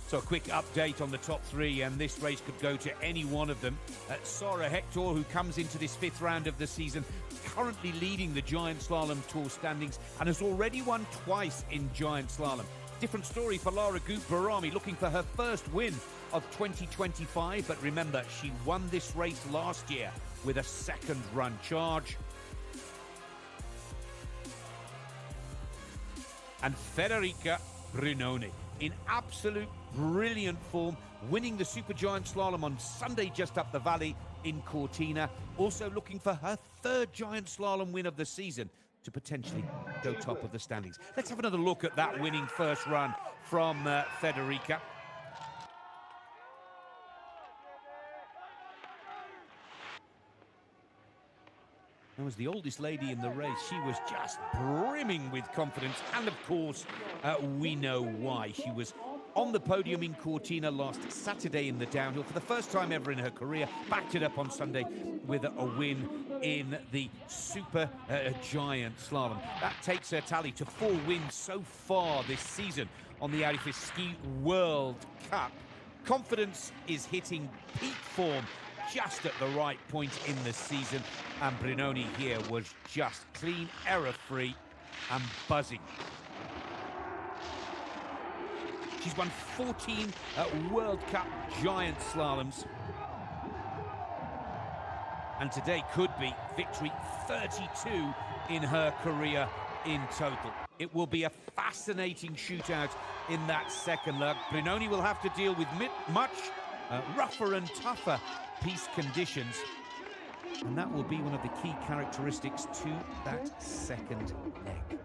So a quick update on the top 3, and this race could go to any one of them. Sara Hector, who comes into this 5th round of the season, currently leading the Giant Slalom Tour standings and has already won twice in Giant Slalom. Different story for Lara Gut-Barami, looking for her first win of 2025. But remember, she won this race last year with a second run charge. And Federica Brignone, in absolute brilliant form, winning the Supergiant Slalom on Sunday just up the valley in Cortina. Also looking for her 3rd Giant Slalom win of the season to potentially go top of the standings. Let's have another look at that winning first run from Federica. Now, as the oldest lady in the race, she was just brimming with confidence. And of course, we know why. She was on the podium in Cortina last Saturday in the downhill for the first time ever in her career. Backed it up on Sunday with a win in the Super Giant Slalom. That takes her tally to 4 wins so far this season on the Audi FIS Ski World Cup. Confidence is hitting peak form just at the right point in the season, and Brignone here was just clean, error-free and buzzing. She's won 14 World Cup Giant Slaloms, and today could be victory 32 in her career in total. It will be a fascinating shootout in that second leg. Brignone will have to deal with much rougher and tougher piste conditions, and that will be one of the key characteristics to that second leg.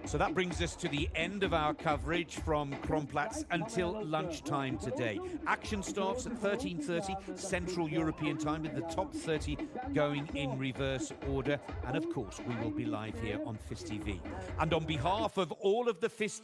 So that brings us to the end of our coverage from Kronplatz until lunchtime today. Action starts at 13:30 Central European time, with the top 30 going in reverse order. And of course, we will be live here on FIS TV. And on behalf of all of the FIS